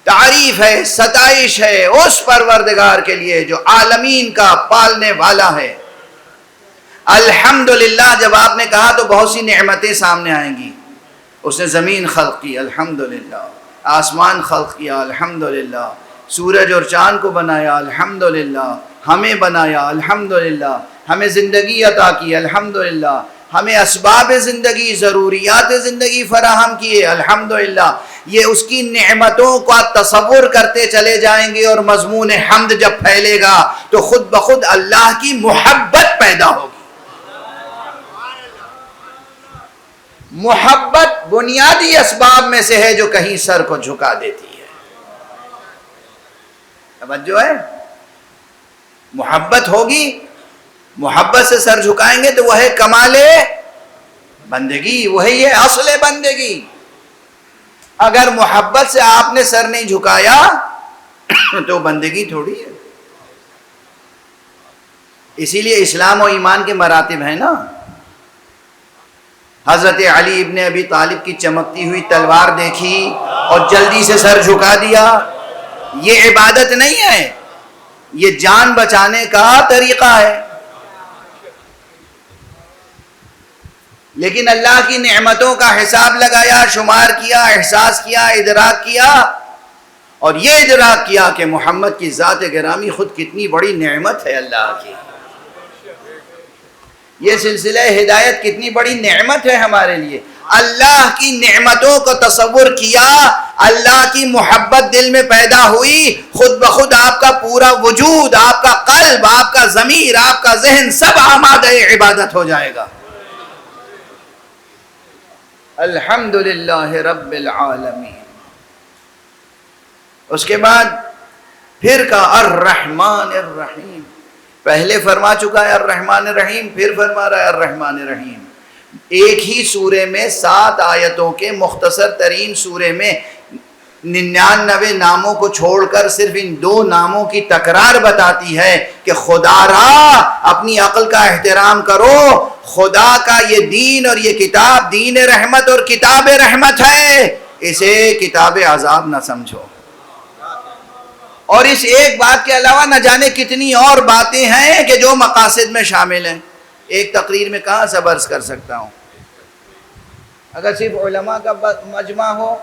تعریف ہے، ستائش ہے اس پروردگار کے لیے جو عالمین کا پالنے والا ہے۔ الحمدللہ جب آپ نے کہا تو بہت سی نعمتیں سامنے آئیں گی۔ اس نے زمین خلق کی، الحمدللہ، آسمان خلق کیا، الحمدللہ، سورج اور چاند کو بنایا، الحمدللہ، ہمیں بنایا، الحمدللہ، ہمیں زندگی عطا کی، الحمدللہ، ہمیں اسباب زندگی، ضروریات زندگی فراہم کیے، الحمدللہ۔ یہ اس کی نعمتوں کا تصور کرتے چلے جائیں گے، اور مضمون حمد جب پھیلے گا تو خود بخود اللہ کی محبت پیدا ہوگی۔ محبت بنیادی اسباب میں سے ہے جو کہیں سر کو جھکا دیتی ہے۔ توجہ ہے؟ محبت ہوگی، محبت سے سر جھکائیں گے تو وہ ہے کمال بندگی، وہی ہے اصل بندگی۔ اگر محبت سے آپ نے سر نہیں جھکایا تو بندگی تھوڑی ہے۔ اسی لیے اسلام و ایمان کے مراتب ہیں نا۔ حضرت علی ابن ابی طالب کی چمکتی ہوئی تلوار دیکھی اور جلدی سے سر جھکا دیا، یہ عبادت نہیں ہے، یہ جان بچانے کا طریقہ ہے۔ لیکن اللہ کی نعمتوں کا حساب لگایا، شمار کیا، احساس کیا، ادراک کیا، اور یہ ادراک کیا کہ محمد کی ذات گرامی خود کتنی بڑی نعمت ہے اللہ کی، یہ سلسلہ ہدایت کتنی بڑی نعمت ہے ہمارے لیے۔ اللہ کی نعمتوں کو تصور کیا، اللہ کی محبت دل میں پیدا ہوئی، خود بخود آپ کا پورا وجود، آپ کا قلب، آپ کا ضمیر، آپ کا ذہن سب آمادہ عبادت ہو جائے گا۔ الحمدللہ رب العالمین۔ اس کے بعد پھر کہا الرحمن الرحیم، پہلے فرما چکا ہے الرحمن الرحیم، پھر فرما رہا ہے الرحمن الرحیم۔ ایک ہی سورے میں 7 آیتوں کے مختصر ترین سورے میں 99 ناموں کو چھوڑ کر صرف ان 2 ناموں کی تکرار بتاتی ہے کہ خدا را اپنی عقل کا احترام کرو. خدا کا یہ دین اور یہ کتاب دین رحمت اور کتاب رحمت ہے، اسے کتاب عذاب نہ سمجھو. اور اس ایک بات کے علاوہ نہ جانے کتنی اور باتیں ہیں کہ جو مقاصد میں شامل ہیں. ایک تقریر میں کہاں سے عرض کر سکتا ہوں. اگر صرف علماء کا مجمع ہو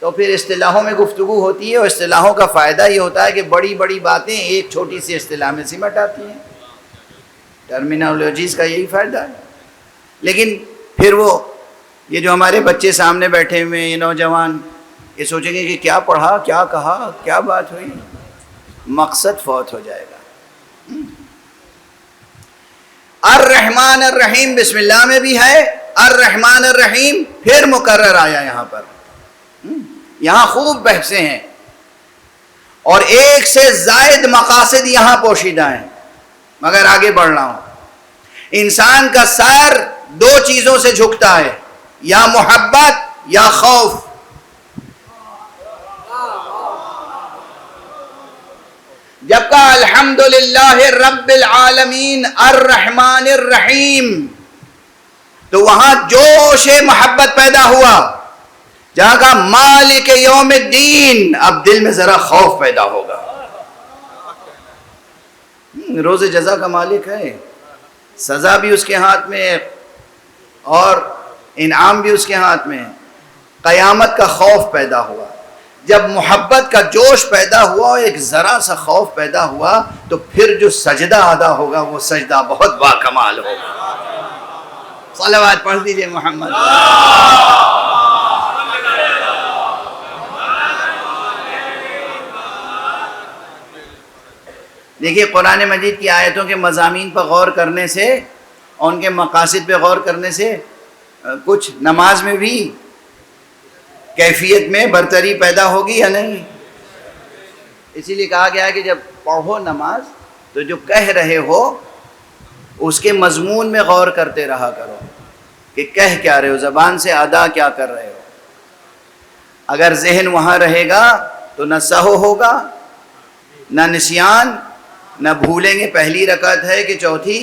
تو پھر اصطلاحوں میں گفتگو ہوتی ہے، اور اصطلاحوں کا فائدہ یہ ہوتا ہے کہ بڑی بڑی باتیں ایک چھوٹی سی اصطلاح میں سمٹ آتی ہیں. ٹرمینالوجیز کا یہی فائدہ ہے. لیکن پھر یہ جو ہمارے بچے سامنے بیٹھے ہوئے ہیں، یہ نوجوان، یہ سوچیں گے کہ کیا پڑھا، کیا کہا، کیا بات ہوئی، مقصد فوت ہو جائے گا. الرحمن الرحیم بسم اللہ میں بھی ہے، الرحمن الرحیم پھر مکرر آیا یہاں پر. یہاں خوب بحثیں ہیں اور ایک سے زائد مقاصد یہاں پوشیدہ ہیں، مگر آگے بڑھ رہا ہوں. انسان کا سر 2 چیزوں سے جھکتا ہے، یا محبت یا خوف. جب کہا الحمدللہ رب العالمین الرحمن الرحیم تو وہاں جوش محبت پیدا ہوا. جہاں کہا مالک یوم الدین اب دل میں ذرا خوف پیدا ہوگا. روز جزا کا مالک ہے، سزا بھی اس کے ہاتھ میں ہے اور انعام بھی اس کے ہاتھ میں ہے. قیامت کا خوف پیدا ہوا. جب محبت کا جوش پیدا ہوا اور ایک ذرا سا خوف پیدا ہوا تو پھر جو سجدہ ادا ہوگا وہ سجدہ بہت باکمال ہوگا. صلوات پڑھ دیجئے محمد. دیکھیے قرآن مجید کی آیتوں کے مضامین پر غور کرنے سے اور ان کے مقاصد پہ غور کرنے سے کچھ نماز میں بھی کیفیت میں برتری پیدا ہوگی یا نہیں. اسی لیے کہا گیا ہے کہ جب پڑھو نماز تو جو کہہ رہے ہو اس کے مضمون میں غور کرتے رہا کرو کہ کہہ کیا رہے ہو، زبان سے ادا کیا کر رہے ہو. اگر ذہن وہاں رہے گا تو نہ سہو ہوگا، نہ نسیان، نہ بھولیں گے پہلی رکعت ہے کہ چوتھی،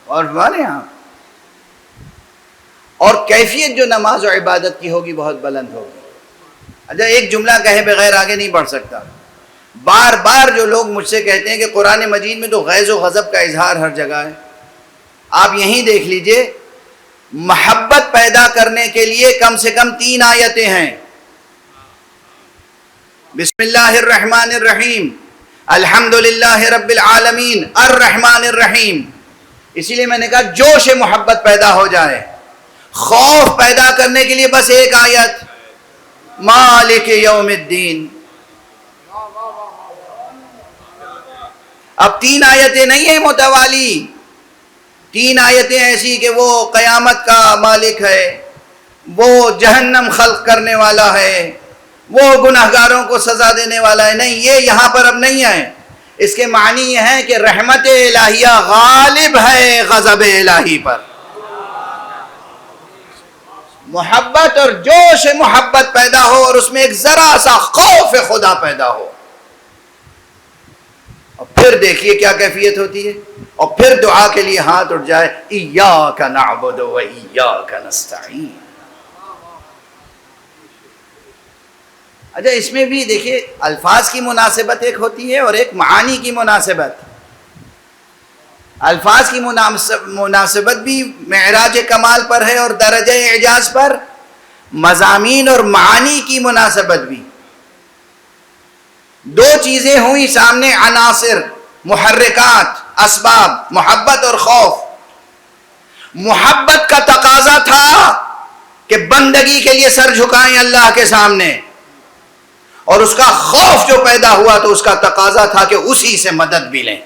اور ہمارے یہاں اور کیفیت جو نماز و عبادت کی ہوگی بہت بلند ہوگی. اچھا ایک جملہ کہے بغیر آگے نہیں بڑھ سکتا. بار بار جو لوگ مجھ سے کہتے ہیں کہ قرآن مجید میں تو غیظ و غضب کا اظہار ہر جگہ ہے، آپ یہیں دیکھ لیجئے محبت پیدا کرنے کے لیے کم سے کم 3 آیتیں ہیں. بسم اللہ الرحمن الرحیم، الحمدللہ رب العالمین الرحمن الرحیم. اسی لیے میں نے کہا جوش محبت پیدا ہو جائے. خوف پیدا کرنے کے لیے بس ایک آیت، مالک یوم الدین. اب 3 آیتیں نہیں ہیں متوالی، 3 آیتیں ایسی کہ وہ قیامت کا مالک ہے، وہ جہنم خلق کرنے والا ہے، وہ گناہگاروں کو سزا دینے والا ہے. نہیں، یہ یہاں پر اب نہیں ہے. اس کے معنی یہ ہے کہ رحمت الہیہ غالب ہے غضب الہی پر. محبت اور جوش محبت پیدا ہو اور اس میں ایک ذرا سا خوف خدا پیدا ہو، اور پھر دیکھیے کیا کیفیت ہوتی ہے. اور پھر دعا کے لیے ہاتھ اٹھ جائے، ایاک نعبد و ایاک نستعین. اچھا اس میں بھی دیکھیے الفاظ کی مناسبت ایک ہوتی ہے اور ایک معانی کی مناسبت. الفاظ کی مناسبت بھی معراج کمال پر ہے اور درجہ اعجاز پر. مضامین اور معانی کی مناسبت بھی. 2 چیزیں ہوئی سامنے، عناصر، محرکات، اسباب، محبت اور خوف. محبت کا تقاضا تھا کہ بندگی کے لیے سر جھکائیں اللہ کے سامنے، اور اس کا خوف جو پیدا ہوا تو اس کا تقاضا تھا کہ اسی سے مدد بھی لیں.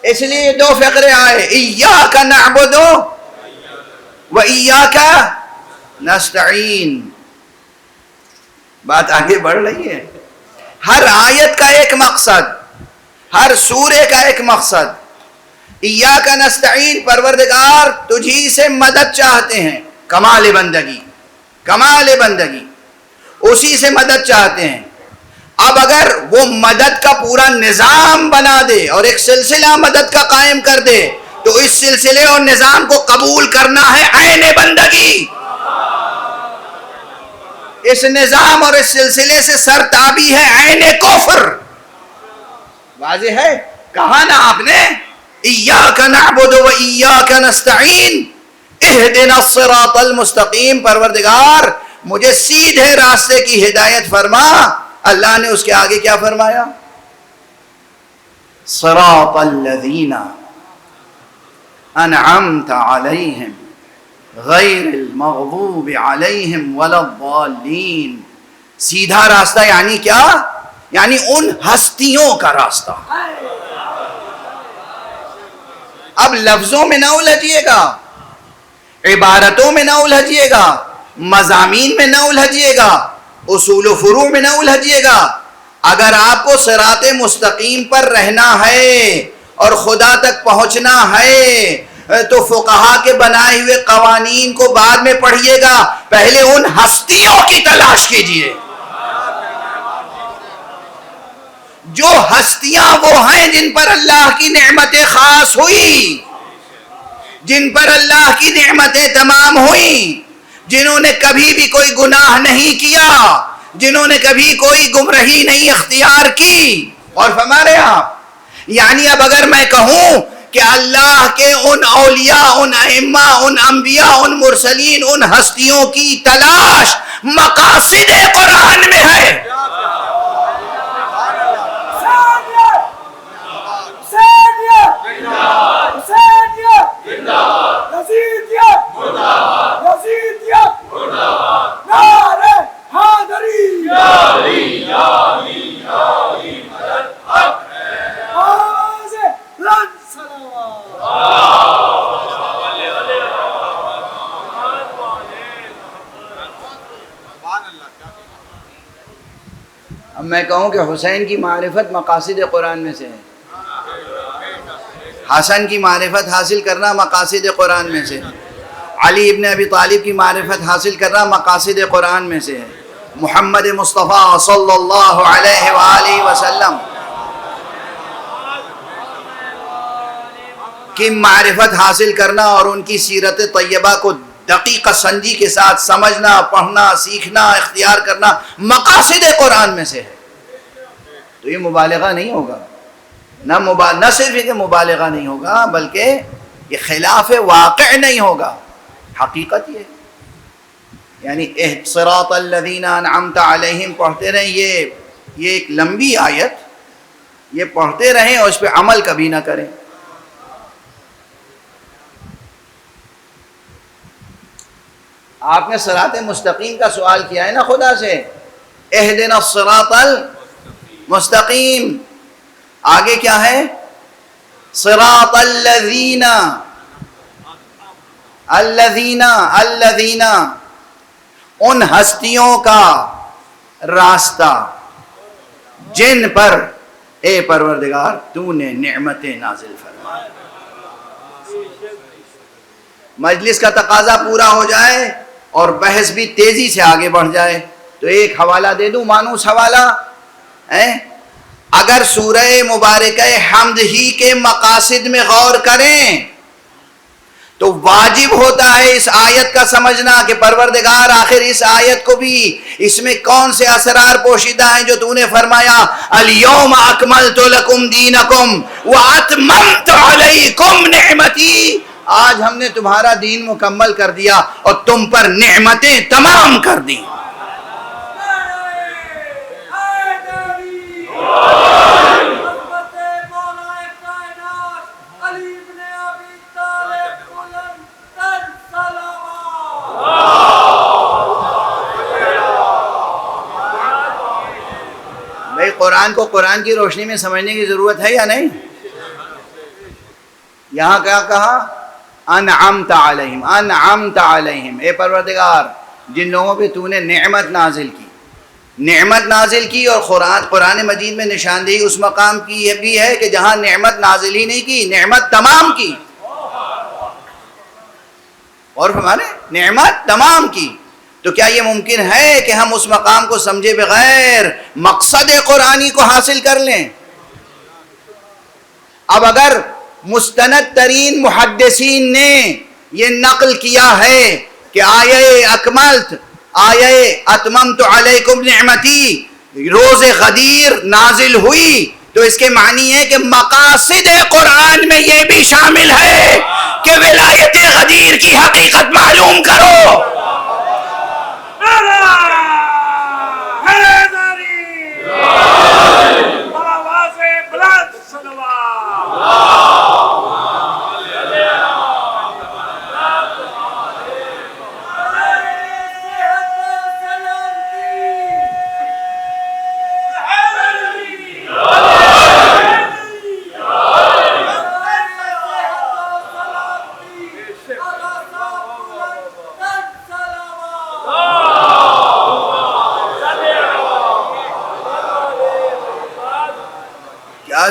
اس لیے 2 فقرے آئے، ایاک نعبد و ایاک نستعین. بات آگے بڑھ رہی ہے. ہر آیت کا ایک مقصد، ہر سورے کا ایک مقصد. ایاک نستعین، پروردگار تجھی سے مدد چاہتے ہیں، کمال بندگی، کمال بندگی، اسی سے مدد چاہتے ہیں۔ اب اگر وہ مدد کا پورا نظام بنا دے اور ایک سلسلہ مدد کا قائم کر دے تو اس سلسلے اور نظام کو قبول کرنا ہے عین بندگی۔ اس نظام اور اس سلسلے سے سرتابی ہے عین کفر۔ واضح ہے؟ کہا نا آپ نے ایاک نعبد و ایاک نستعین اہدنا الصراط المستقیم، پروردگار مجھے سیدھے راستے کی ہدایت فرما۔ اللہ نے اس کے آگے کیا فرمایا؟ صراط الذین انعمت علیہم غیر المغضوب علیہم ولا الضالین۔ سیدھا راستہ یعنی کیا؟ یعنی ان ہستیوں کا راستہ۔ اب لفظوں میں نہ الجھیے گا، عبارتوں میں نہ الجھیے گا، مضامین میں نہ الجھیے گا، اصول و فروع میں نہ الجھیے گا۔ اگر آپ کو صراط مستقیم پر رہنا ہے اور خدا تک پہنچنا ہے تو فقہا کے بنائے ہوئے قوانین کو بعد میں پڑھیے گا، پہلے ان ہستیوں کی تلاش کیجئے۔ جو ہستیاں وہ ہیں جن پر اللہ کی نعمتیں خاص ہوئی، جن پر اللہ کی نعمتیں تمام ہوئیں، جنہوں نے کبھی بھی کوئی گناہ نہیں کیا، جنہوں نے کبھی کوئی گمراہی نہیں اختیار کی۔ اور فرما رہے آپ، یعنی اب اگر میں کہوں کہ اللہ کے ان اولیاء، ان ائمہ، ان انبیاء، ان مرسلین، ان ہستیوں کی تلاش مقاصد قرآن میں ہے۔ اب میں کہوں کہ حسین کی معرفت مقاصد قرآن میں سے ہے، حسن کی معرفت حاصل کرنا مقاصد قرآن میں سے ہے، علی ابن ابی طالب کی معرفت حاصل کرنا مقاصد قرآن میں سے ہے، محمد مصطفیٰ صلی اللہ علیہ وآلہ وسلم کی معرفت حاصل کرنا اور ان کی سیرت طیبہ کو دقیق سنجی کے ساتھ سمجھنا، پڑھنا، سیکھنا، اختیار کرنا مقاصد قرآن میں سے ہے۔ تو یہ مبالغہ نہیں ہوگا، نہ صرف یہ کہ مبالغہ نہیں ہوگا بلکہ یہ خلاف واقع نہیں ہوگا، حقیقت یہ یعنی صراط الذین انعمت علیہم پڑھتے رہیں۔ یہ ایک لمبی آیت، یہ پڑھتے رہیں اور اس پہ عمل کبھی نہ کریں۔ آپ نے صراط مستقیم کا سوال کیا ہے نا خدا سے، اہدنا الصراط المستقیم، آگے کیا ہے؟ صراط الذین ان ہستیوں کا راستہ جن پر اے پروردگار تو نے نعمتیں نازل فرمائی۔ مجلس کا تقاضا پورا ہو جائے اور بحث بھی تیزی سے آگے بڑھ جائے تو ایک حوالہ دے دوں، مانوس حوالہ۔ اگر سورہ مبارکہ حمد ہی کے مقاصد میں غور کریں تو واجب ہوتا ہے اس آیت کا سمجھنا کہ پروردگار آخر اس آیت کو بھی، اس میں کون سے اسرار پوشیدہ ہیں جو تو نے فرمایا الیوم اکملت لکم دینکم واتممت علیکم نعمتی، آج ہم نے تمہارا دین مکمل کر دیا اور تم پر نعمتیں تمام کر دی۔ بھائی قرآن کو قرآن کی روشنی میں سمجھنے کی ضرورت ہے یا نہیں؟ یہاں کیا کہا؟ انعمت علیہم، انعمت علیہم، اے پروردگار جن لوگوں پہ تو نے نعمت نازل کی، نعمت نازل کی، اور قرآن مجید میں نشاندہی اس مقام کی یہ بھی ہے کہ جہاں نعمت نازل ہی نہیں کی، نعمت تمام کی، اور ہمارے نعمت تمام کی. تو کیا یہ ممکن ہے کہ ہم اس مقام کو سمجھے بغیر مقصد قرآنی کو حاصل کر لیں؟ اب اگر مستند ترین محدثین نے یہ نقل کیا ہے کہ آیہ اکملت، آیہ اتممت علیکم نعمتی روز غدیر نازل ہوئی، تو اس کے معنی ہے کہ مقاصد قرآن میں یہ بھی شامل ہے کہ ولایت غدیر کی حقیقت معلوم کرو.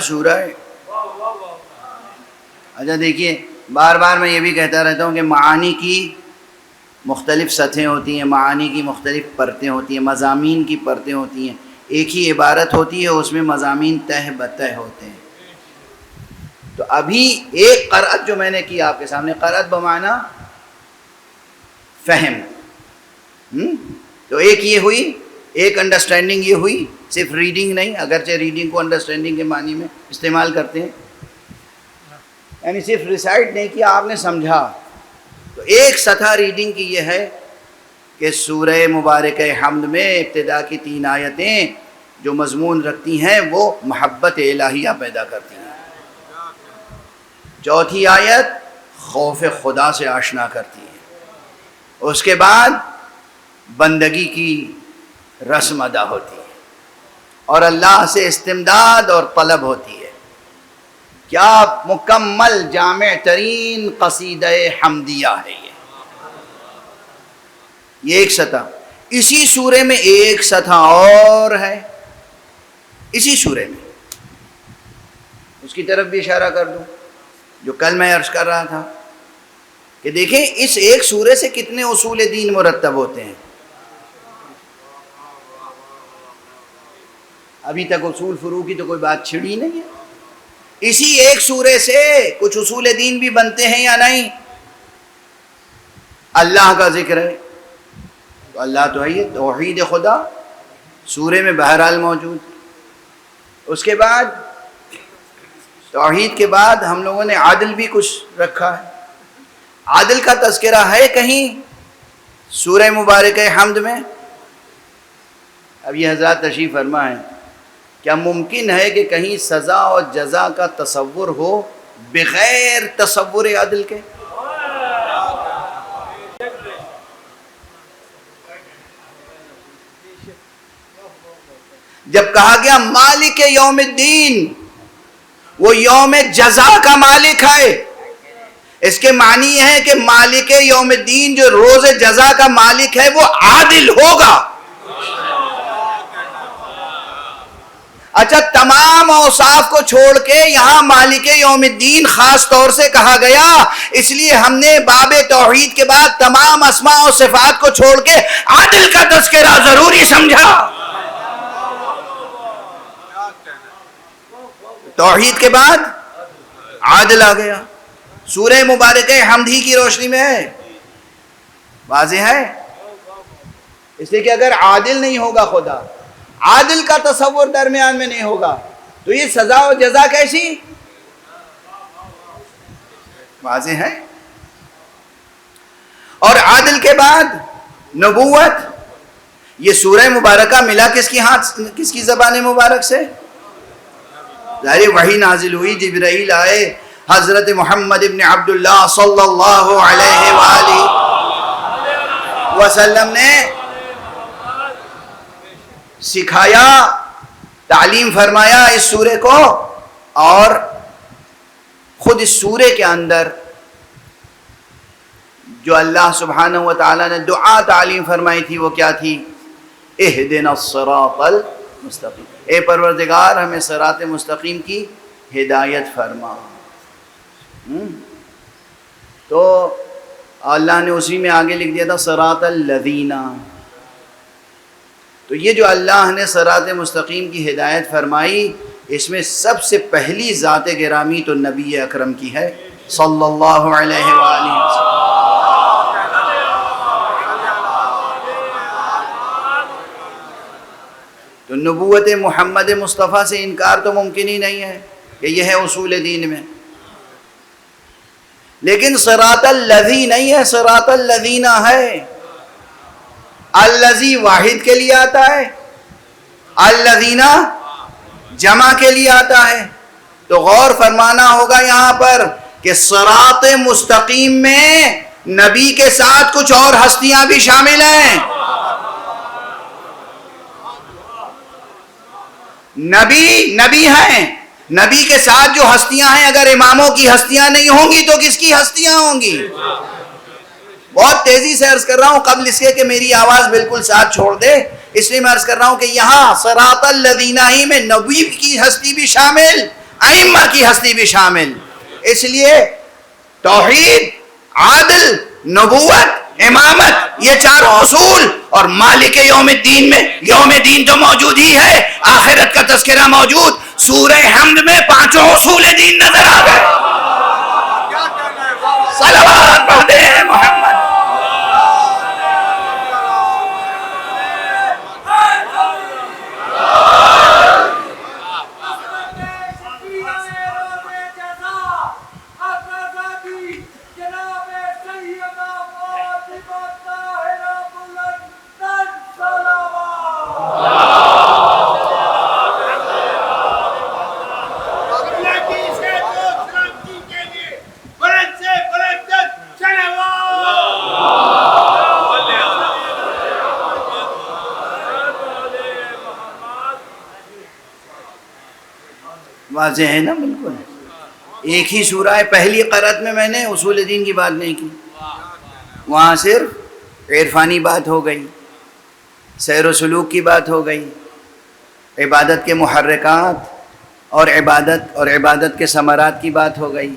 سورہ ہے. اچھا دیکھیے، بار بار میں یہ بھی کہتا رہتا ہوں کہ معانی کی مختلف سطحیں ہوتی ہیں، معانی کی مختلف پرتیں ہوتی ہیں، مضامین کی پرتیں ہوتی ہیں. ایک ہی عبارت ہوتی ہے، اس میں مضامین تہ بتہ ہوتے ہیں. تو ابھی ایک قرأت جو میں نے کی آپ کے سامنے، قرأت بمعنی فہم، تو ایک یہ ہوئی، ایک انڈرسٹینڈنگ یہ ہوئی، صرف ریڈنگ نہیں، اگرچہ ریڈنگ کو انڈرسٹینڈنگ کے معنی میں استعمال کرتے ہیں، یعنی صرف ریسائٹ نہیں کیا، آپ نے سمجھا. تو ایک سطح ریڈنگ کی یہ ہے کہ سورہ مبارکہ حمد میں ابتدا کی 3 آیتیں جو مضمون رکھتی ہیں وہ محبت الہیہ پیدا کرتی ہیں. چوتھی آیت خوف خدا سے آشنا کرتی ہے. اس کے بعد بندگی کی رسم ادا ہوتی ہے اور اللہ سے استمداد اور طلب ہوتی ہے. کیا مکمل جامع ترین قصیدہ حمدیہ ہے یہ ایک سطح. اسی سورے میں ایک سطح اور ہے، اسی سورے میں، اس کی طرف بھی اشارہ کر دوں جو کل میں عرض کر رہا تھا کہ دیکھیں اس ایک سورے سے کتنے اصول دین مرتب ہوتے ہیں. ابھی تک اصول فروع کی تو کوئی بات چھڑی نہیں ہے. اسی ایک سورے سے کچھ اصول دین بھی بنتے ہیں یا نہیں؟ اللہ کا ذکر ہے تو اللہ تو ہے، یہ توحید خدا سورے میں بہرحال موجود. اس کے بعد توحید کے بعد ہم لوگوں نے عادل بھی کچھ رکھا ہے. عادل کا تذکرہ ہے کہیں سورہ مبارکہ حمد میں؟ اب یہ حضرات تشریف فرما ہے، کیا ممکن ہے کہ کہیں سزا اور جزا کا تصور ہو بغیر تصور عدل کے؟ جب کہا گیا مالک یوم الدین، وہ یوم جزا کا مالک ہے، اس کے معنی یہ ہے کہ مالک یوم الدین جو روز جزا کا مالک ہے وہ عادل ہوگا. اچھا، تمام اوصاف کو چھوڑ کے یہاں مالک یوم الدین خاص طور سے کہا گیا، اس لیے ہم نے باب توحید کے بعد تمام اسماء و صفات کو چھوڑ کے عادل کا تذکرہ ضروری سمجھا. توحید کے بعد عادل آ گیا. سورہ مبارکہ حمد ہی کی روشنی میں ہے، واضح ہے. اس لیے کہ اگر عادل نہیں ہوگا خدا، عادل کا تصور درمیان میں نہیں ہوگا، تو یہ سزا و جزا کیسی؟ واضح ہے. اور عادل کے بعد نبوت. یہ سورہ مبارکہ ملا کس کی زبان مبارک سے؟ ظاہر وحی نازل ہوئی، جبرائیل آئے، حضرت محمد ابن عبداللہ صلی اللہ علیہ وآلہ وسلم نے سکھایا، تعلیم فرمایا اس سورے کو. اور خود اس سورے کے اندر جو اللہ سبحانہ و تعالیٰ نے دعا تعلیم فرمائی تھی وہ کیا تھی اہدنا الصراط المستقیم، اے پروردگار ہمیں صراط مستقیم کی ہدایت فرما۔ تو اللہ نے اسی میں آگے لکھ دیا تھا صراط الذین۔ تو یہ جو اللہ نے صراط مستقیم کی ہدایت فرمائی، اس میں سب سے پہلی ذات گرامی تو نبی اکرم کی ہے صلی اللہ علیہ وآلہ وسلم۔ تو نبوت محمد مصطفیٰ سے انکار تو ممکن ہی نہیں ہے کہ یہ ہے اصول دین میں، لیکن صراط الذی نہیں ہے، صراط الذین ہے۔ الذی واحد کے لیے آتا ہے، الذین جمع کے لیے آتا ہے۔ تو غور فرمانا ہوگا یہاں پر کہ صراط مستقیم میں نبی کے ساتھ کچھ اور ہستیاں بھی شامل ہیں۔ نبی ہیں، نبی کے ساتھ جو ہستیاں ہیں، اگر اماموں کی ہستیاں نہیں ہوں گی تو کس کی ہستیاں ہوں گی؟ بہت تیزی سے عرض کر رہا ہوں قبل اس کے کہ میری آواز بالکل ساتھ چھوڑ دے، اس لیے میں عرض کر رہا ہوں کہ یہاں صراط الذین ہی میں نبی کی ہستی بھی شامل، ائمہ کی ہستی بھی شامل۔ اس لیے توحید، عادل، نبوت، امامت، یہ چاروں اصول، اور مالک یوم الدین میں یوم دین تو موجود ہی ہے، آخرت کا تذکرہ موجود، سورہ حمد میں پانچوں اصول دین نظر آ گئے۔ صلوات پڑھتے ہیں محمد۔ واضح ہے نا بالکل۔ ایک ہی سورہ ہے، پہلی قرأت میں میں نے اصول دین کی بات نہیں کی، وہاں صرف عرفانی بات ہو گئی، سیر و سلوک کی بات ہو گئی، عبادت کے محرکات اور عبادت کے ثمرات کی بات ہو گئی۔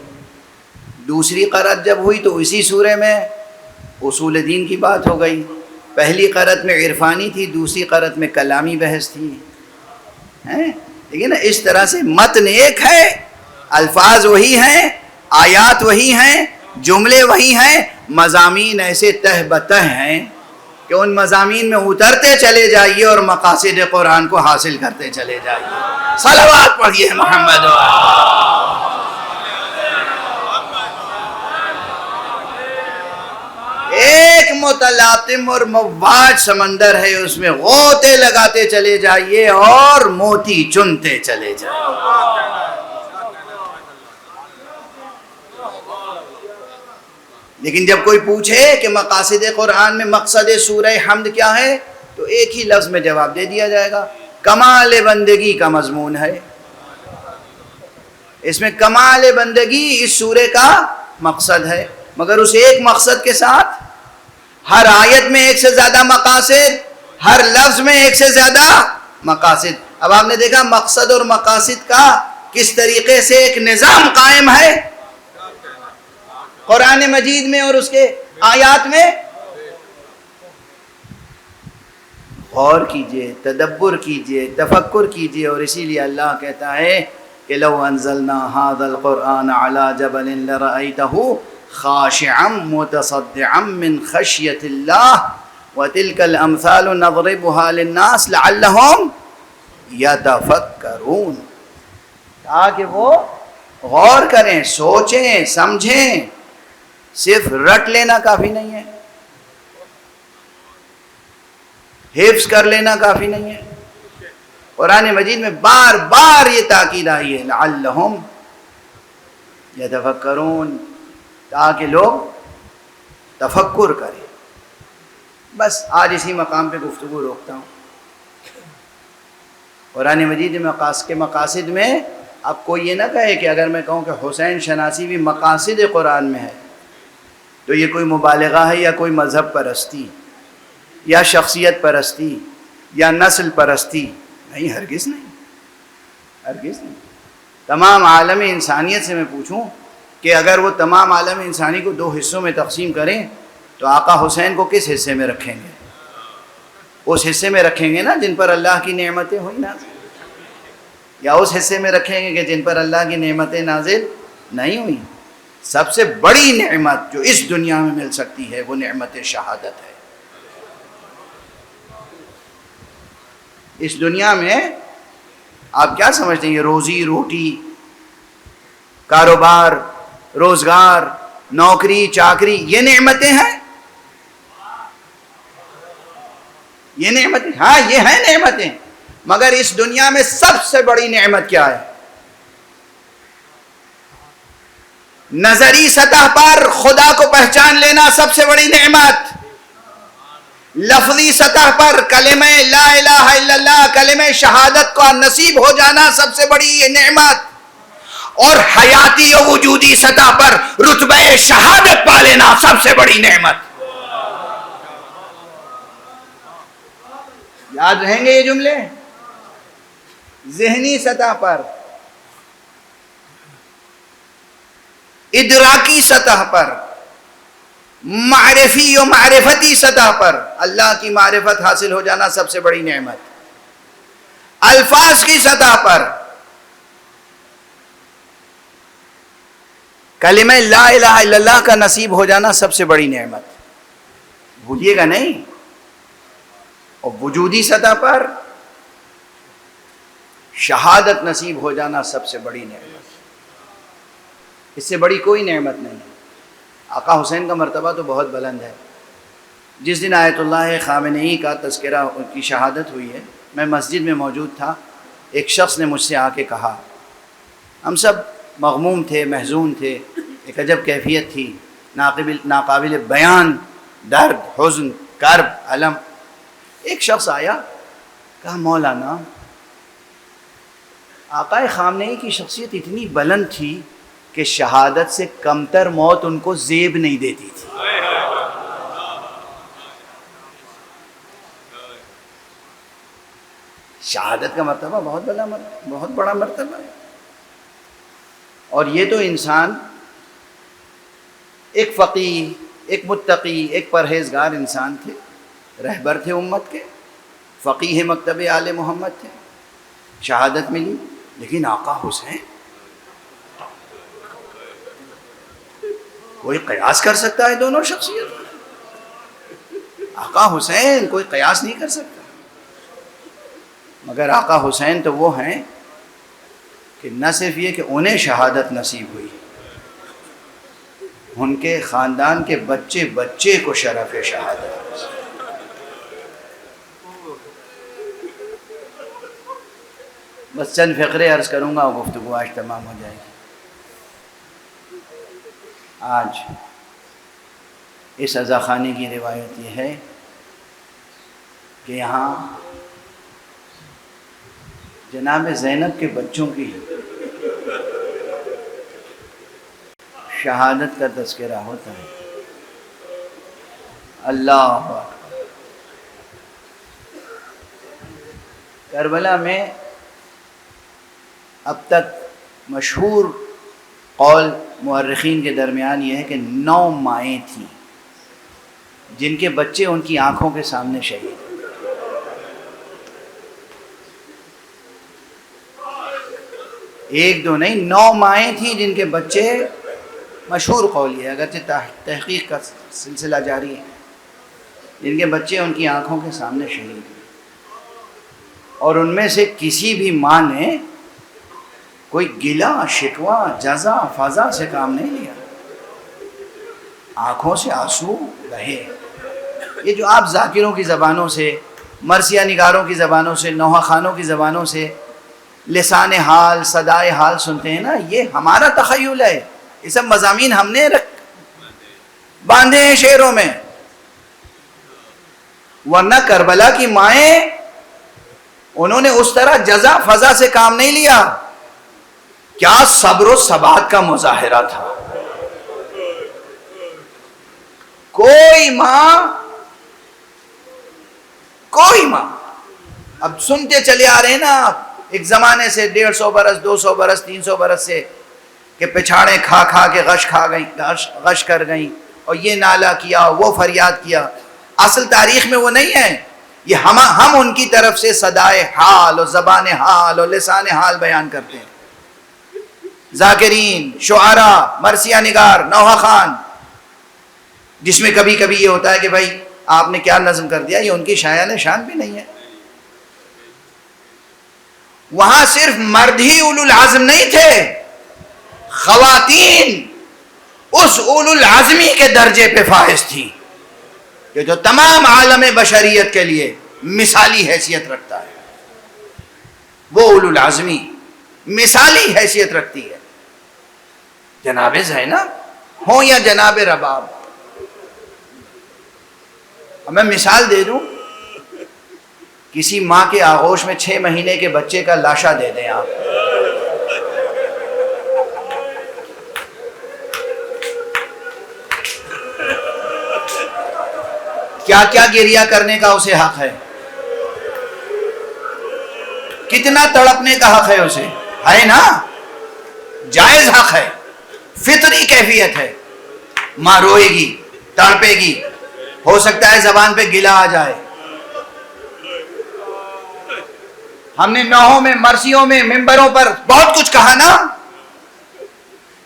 دوسری قرأت جب ہوئی تو اسی سورہ میں اصول دین کی بات ہو گئی۔ پہلی قرأت میں عرفانی تھی، دوسری قرأت میں کلامی بحث تھی۔ لیکن اس طرح سے متن ایک ہے، الفاظ وہی ہیں، آیات وہی ہیں، جملے وہی ہیں، مضامین ایسے تہ بتہ ہیں کہ ان مضامین میں اترتے چلے جائیے اور مقاصد قرآن کو حاصل کرتے چلے جائیے۔ صلوات پڑھیے محمد۔ ایک متلاطم اور مواج سمندر ہے، اس میں غوطے لگاتے چلے جائیے اور موتی چنتے چلے جائیے۔ لیکن جب کوئی پوچھے کہ مقاصد قرآن میں مقصد سورہ حمد کیا ہے تو ایک ہی لفظ میں جواب دے دیا جائے گا، کمال بندگی کا مضمون ہے۔ اس میں کمال بندگی اس سورے کا مقصد ہے، مگر اس ایک مقصد کے ساتھ ہر آیت میں ایک سے زیادہ مقاصد، ہر لفظ میں ایک سے زیادہ مقاصد۔ اب آپ نے دیکھا مقصد اور مقاصد کا کس طریقے سے ایک نظام قائم ہے قرآن مجید میں اور اس کے آیات میں۔ غور کیجئے، تدبر کیجئے، تفکر کیجئے، اور اسی لیے اللہ کہتا ہے کہ لو انزلنا هذا القرآن على جبل لرأيته خاشعا متصدعا من خشية الله وتلك الأمثال نضربها للناس لعلهم يتفكرون، تاکہ وہ غور کریں، سوچیں، سمجھیں۔ صرف رٹ لینا کافی نہیں ہے، حفظ کر لینا کافی نہیں ہے۔ قرآن مجید میں بار بار یہ تاکید آئی ہے لعلہم یتفکرون، تاکہ لوگ تفکر کریں۔ بس آج اسی مقام پہ گفتگو روکتا ہوں۔ قرآن مجید کے مقاصد میں اب کوئی یہ نہ کہے کہ اگر میں کہوں کہ حسین شناسی بھی مقاصد قرآن میں ہے تو یہ کوئی مبالغہ ہے یا کوئی مذہب پرستی یا شخصیت پرستی یا نسل پرستی؟ نہیں، ہرگز نہیں، ہرگز نہیں۔ تمام عالم انسانیت سے میں پوچھوں کہ اگر وہ تمام عالم انسانی کو 2 حصوں میں تقسیم کریں تو آقا حسین کو کس حصے میں رکھیں گے؟ اس حصے میں رکھیں گے نا جن پر اللہ کی نعمتیں ہوئی نازل، یا اس حصے میں رکھیں گے کہ جن پر اللہ کی نعمتیں نازل نہیں ہوئی؟ سب سے بڑی نعمت جو اس دنیا میں مل سکتی ہے وہ نعمت شہادت ہے۔ اس دنیا میں آپ کیا سمجھتے ہیں؟ یہ روزی روٹی، کاروبار، روزگار، نوکری چاکری، یہ نعمتیں ہیں؟ یہ نعمتیں؟ ہاں یہ ہیں نعمتیں، مگر اس دنیا میں سب سے بڑی نعمت کیا ہے؟ نظری سطح پر خدا کو پہچان لینا سب سے بڑی نعمت، لفظی سطح پر کلمہ لا الہ الا اللہ، کلمہ شہادت کا نصیب ہو جانا سب سے بڑی یہ نعمت، اور حیاتی و وجودی سطح پر رتبہ شہادت پا لینا سب سے بڑی نعمت۔ یاد رہیں گے یہ جملے؟ ذہنی سطح پر، ادراکی سطح پر، معرفی و معرفتی سطح پر اللہ کی معرفت حاصل ہو جانا سب سے بڑی نعمت، الفاظ کی سطح پر کلمہ لا الہ الا اللہ کا نصیب ہو جانا سب سے بڑی نعمت، بھولیے گا نہیں۔ اور وجودی سطح پر شہادت نصیب ہو جانا سب سے بڑی نعمت، اس سے بڑی کوئی نعمت نہیں ہے۔ آقا حسین کا مرتبہ تو بہت بلند ہے۔ جس دن آیت اللہ خامنئی کا تذکرہ، ان کی شہادت ہوئی ہے، میں مسجد میں موجود تھا، ایک شخص نے مجھ سے آ کے کہا، ہم سب مغموم تھے، محزون تھے، ایک عجب کیفیت تھی، ناقابل بیان درد، حزن، کرب، علم۔ ایک شخص آیا، کہا مولانا آقا خامنئی کی شخصیت اتنی بلند تھی کہ شہادت سے کمتر موت ان کو زیب نہیں دیتی تھی۔ شہادت کا مرتبہ بہت بڑا مرتبہ ہے، اور یہ تو انسان ایک فقیہ، ایک متقی، ایک پرہیزگار انسان تھے، رہبر تھے امت کے، فقیہ مکتب آل محمد تھے، شہادت ملی، لیکن آقا حسین کوئی قیاس کر سکتا ہے دونوں شخصیت؟ آقا حسین کوئی قیاس نہیں کر سکتا، مگر آقا حسین تو وہ ہیں کہ نہ صرف یہ کہ انہیں شہادت نصیب ہوئی، ان کے خاندان کے بچے بچے کو شرف شہادت۔ بس چند فقرے عرض کروں گا، گفتگو آج تمام ہو جائے گی۔ آج اس عزاخانے کی روایت یہ ہے کہ یہاں جناب زینب کے بچوں کی شہادت کا تذکرہ ہوتا ہے۔ اللہ اکبر۔ کربلا میں اب تک مشہور قول مورخین کے درمیان یہ ہے کہ 9 مائیں تھیں جن کے بچے ان کی آنکھوں کے سامنے شہید۔ ایک دو نہیں، 9 مائیں تھیں جن کے بچے، مشہور قول یہ ہے، اگرچہ تحقیق کا سلسلہ جاری ہے، جن کے بچے ان کی آنکھوں کے سامنے شہید ہوئے، اور ان میں سے کسی بھی ماں نے کوئی گلہ شکوہ جزا فضا سے کام نہیں لیا، آنکھوں سے آنسو بہے۔ یہ جو آپ ذاکروں کی زبانوں سے، مرثیہ نگاروں کی زبانوں سے، نوحہ خانوں کی زبانوں سے لسان حال، صدائے حال سنتے ہیں نا، یہ ہمارا تخیل ہے، یہ سب مضامین ہم نے باندھے ہیں شعروں میں، ورنہ کربلا کی مائیں انہوں نے اس طرح جزا فضا سے کام نہیں لیا۔ کیا صبر و ثبات کا مظاہرہ تھا۔ کوئی ماں اب سنتے چلے آ رہے ہیں نا ایک زمانے سے 150 برس 200 برس 300 برس سے کہ پچھاڑے کھا کھا کے غش کر گئیں اور یہ نالا کیا وہ فریاد کیا. اصل تاریخ میں وہ نہیں ہے. یہ ہم ان کی طرف سے صدائے حال اور زبان حال اور لسان حال بیان کرتے ہیں. ذاکرین، شعراء، مرثیہ نگار، نوحہ خان، جس میں کبھی کبھی یہ ہوتا ہے کہ بھائی آپ نے کیا نظم کر دیا، یہ ان کی شایان شان بھی نہیں ہے. وہاں صرف مرد ہی اولو العزم نہیں تھے، خواتین اس اولو العزمی کے درجے پہ فائز تھی کہ جو تمام عالم بشریت کے لیے مثالی حیثیت رکھتا ہے. وہ اولو العزمی مثالی حیثیت رکھتی ہے. جناب زینب ہوں یا جناب رباب. اب میں مثال دے دوں، کسی ماں کے آغوش میں 6 مہینے کے بچے کا لاشا دے دیں آپ، کیا کیا گریہ کرنے کا اسے حق ہے، کتنا تڑپنے کا حق ہے اسے، ہے نا؟ جائز حق ہے، فطری کیفیت ہے. ماں روئے گی، تڑپے گی، ہو سکتا ہے زبان پہ گلا آ جائے. ہم نے نوحوں میں، مرثیوں میں، منبروں پر بہت کچھ کہا نا.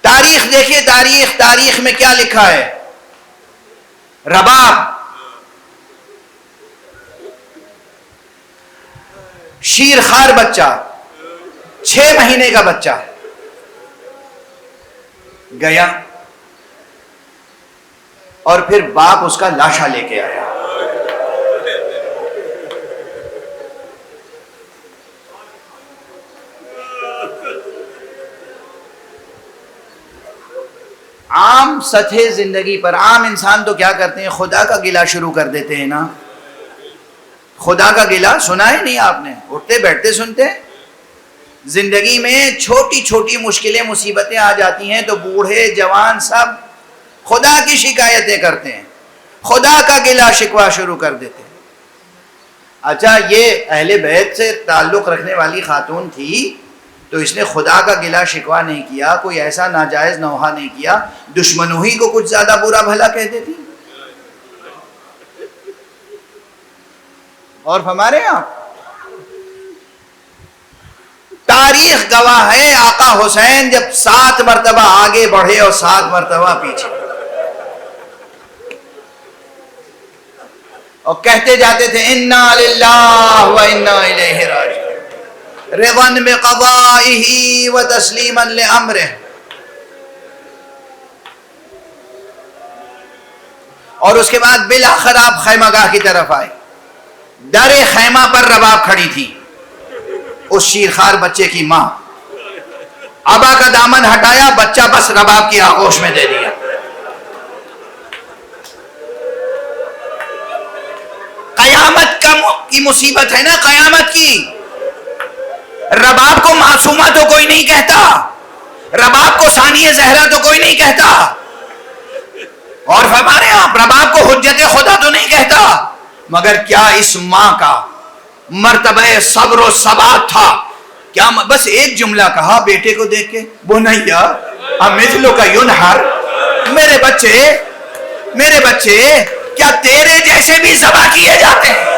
تاریخ دیکھیے، تاریخ میں کیا لکھا ہے. رباب، شیر خار بچہ، 6 مہینے کا بچہ گیا اور پھر باپ اس کا لاشا لے کے آیا. عام سطح زندگی پر عام انسان تو کیا کرتے ہیں، خدا کا گلہ شروع کر دیتے ہیں نا. خدا کا گلہ سنا ہے نہیں آپ نے؟ اٹھتے بیٹھتے سنتے. زندگی میں چھوٹی چھوٹی مشکلیں مصیبتیں آ جاتی ہیں تو بوڑھے جوان سب خدا کی شکایتیں کرتے ہیں، خدا کا گلہ شکوہ شروع کر دیتے ہیں. اچھا، یہ اہل بیت سے تعلق رکھنے والی خاتون تھی تو اس نے خدا کا گلہ شکوہ نہیں کیا، کوئی ایسا ناجائز نوحہ نہیں کیا، دشمنوں ہی کو کچھ زیادہ برا بھلا کہہ دیتی. اور ہمارے یہاں تاریخ گواہ ہے، آقا حسین جب 7 مرتبہ آگے بڑھے اور 7 مرتبہ پیچھے، اور کہتے جاتے تھے انا للہ و انا الیہ راجعون، رضا بقضائہ و تسلیما لامرہ. اور اس کے بعد بالآخر آپ خیمہ گاہ کی طرف آئے. در خیمہ پر رباب کھڑی تھی، اس شیرخوار بچے کی ماں. ابا کا دامن ہٹایا، بچہ بس رباب کی آغوش میں دے دیا. قیامت کی مصیبت ہے نا، قیامت کی. رباب کو معصومہ تو کوئی نہیں کہتا، رباب کو ثانیہ زہرا تو کوئی نہیں کہتا، اور ہمارے آپ رباب کو حجت خدا تو نہیں کہتا. مگر کیا اس ماں کا مرتبہ صبر و ثبات تھا. کیا بس ایک جملہ کہا بیٹے کو دیکھ کے، بنیا امثلک ینحر، میرے بچے کیا تیرے جیسے بھی ذبح کیے جاتے ہیں؟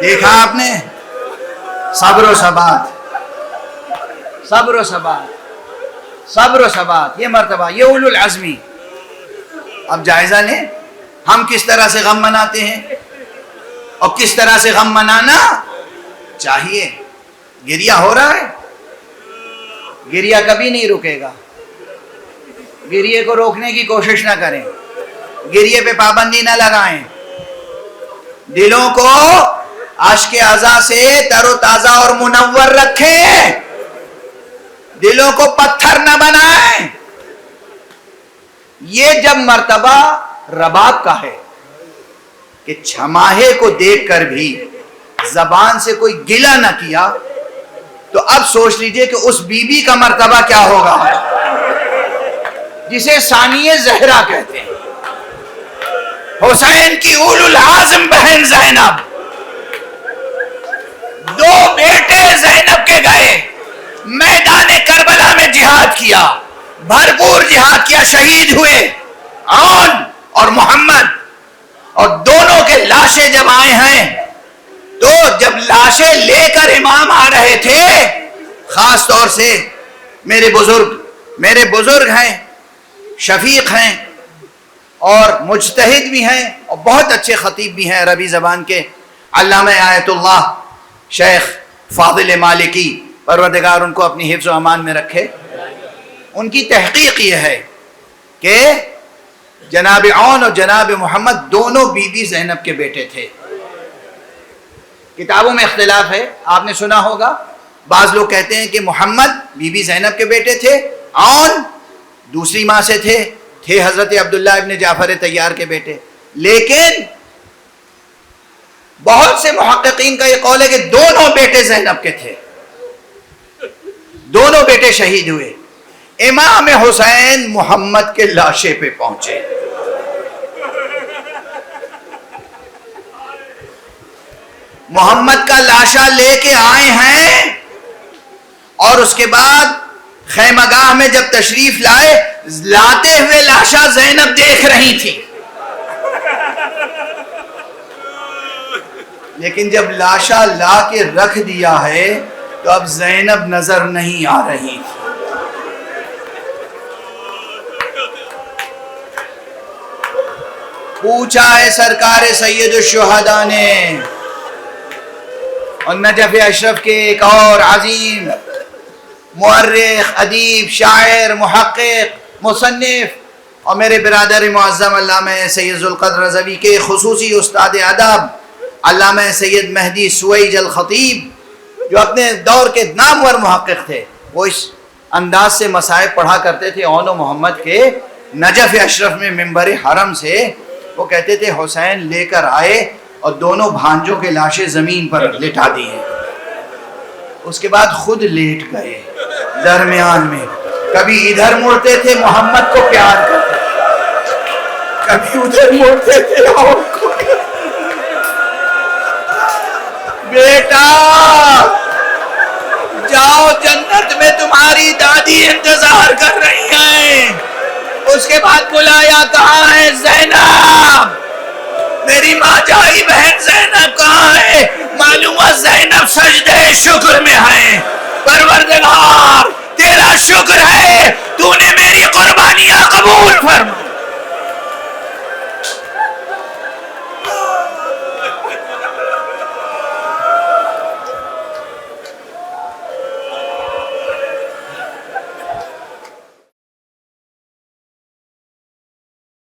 دیکھا آپ نے؟ صبر و ثبات، یہ مرتبہ، یہ اولو العزمی. اب جائزہ لیں ہم کس طرح سے غم مناتے ہیں اور کس طرح سے غم منانا چاہیے. گریہ ہو رہا ہے، گریہ کبھی نہیں رکے گا. گریے کو روکنے کی کوشش نہ کریں، گریے پہ پابندی نہ لگائیں. دلوں کو اشک عزا سے تر و تازہ اور منور رکھیں، دلوں کو پتھر نہ بنائیں. یہ جب مرتبہ رباب کا ہے کہ چھماہے کو دیکھ کر بھی زبان سے کوئی گلہ نہ کیا، تو اب سوچ لیجئے کہ اس بی بی کا مرتبہ کیا ہوگا جسے ثانیہ زہرا کہتے ہیں، حسین کی اولو العزم بہن زینب، 2 بیٹے زینب کے گئے، میدان کربلا میں جہاد کیا، بھرپور جہاد کیا، شہید ہوئے عون اور محمد، اور دونوں کے لاشیں جب آئے ہیں تو جب لاشیں لے کر امام آ رہے تھے، خاص طور سے میرے بزرگ ہیں، شفیق ہیں اور مجتہد بھی ہیں اور بہت اچھے خطیب بھی ہیں عربی زبان کے، علامہ آیت اللہ شیخ فاضل مالکی، پروردگار ان کو اپنی حفظ و امان میں رکھے، ان کی تحقیق یہ ہے کہ جناب عون اور جناب محمد دونوں بی بی زینب کے بیٹے تھے۔ کتابوں میں اختلاف ہے، آپ نے سنا ہوگا، بعض لوگ کہتے ہیں کہ محمد بی بی زینب کے بیٹے تھے، عون دوسری ماں سے تھے حضرت عبداللہ ابن جعفر طیار کے بیٹے، لیکن بہت سے محققین کا یہ قول ہے کہ دونوں بیٹے زینب کے تھے، دونوں بیٹے شہید ہوئے۔ امام حسین محمد کے لاشے پہ پہنچے، محمد کا لاشا لے کے آئے ہیں، اور اس کے بعد خیمہ گاہ میں جب تشریف لائے، لاتے ہوئے لاشا زینب دیکھ رہی تھی، لیکن جب لاشا لا کے رکھ دیا ہے تو اب زینب نظر نہیں آ رہی تھی۔ پوچھا ہے سرکار سید الشہداء نے، اور نجف اشرف کے ایک اور عظیم مورخ، ادیب، شاعر، محقق، مصنف اور میرے برادر معظم علامہ سید ذوالقدر رضوی کے خصوصی استاد ادب علامہ سید مہدی سویج الخطیب، جو اپنے دور کے نامور محقق تھے، وہ اس انداز سے مصائب پڑھا کرتے تھے عون و محمد کے نجف اشرف میں منبر حرم سے۔ وہ کہتے تھے حسین لے کر آئے اور دونوں بھانجوں کے لاشیں زمین پر لٹا دیے، اس کے بعد خود لیٹ گئے درمیان میں، کبھی ادھر مڑتے تھے محمد کو پیار کرتے، کبھی ادھر مڑتے تھے اور کو بیٹا جاؤ جنت میں تمہاری دادی انتظار کر رہی ہیں۔ اس کے بعد بلایا، کہاں ہے زینب؟ میری ماں جائی بہن زینب کہاں ہے؟ معلوم ہے زینب سجدے شکر میں ہے۔ پروردگار تیرا شکر ہے، تو نے میری قربانیاں قبول فرما۔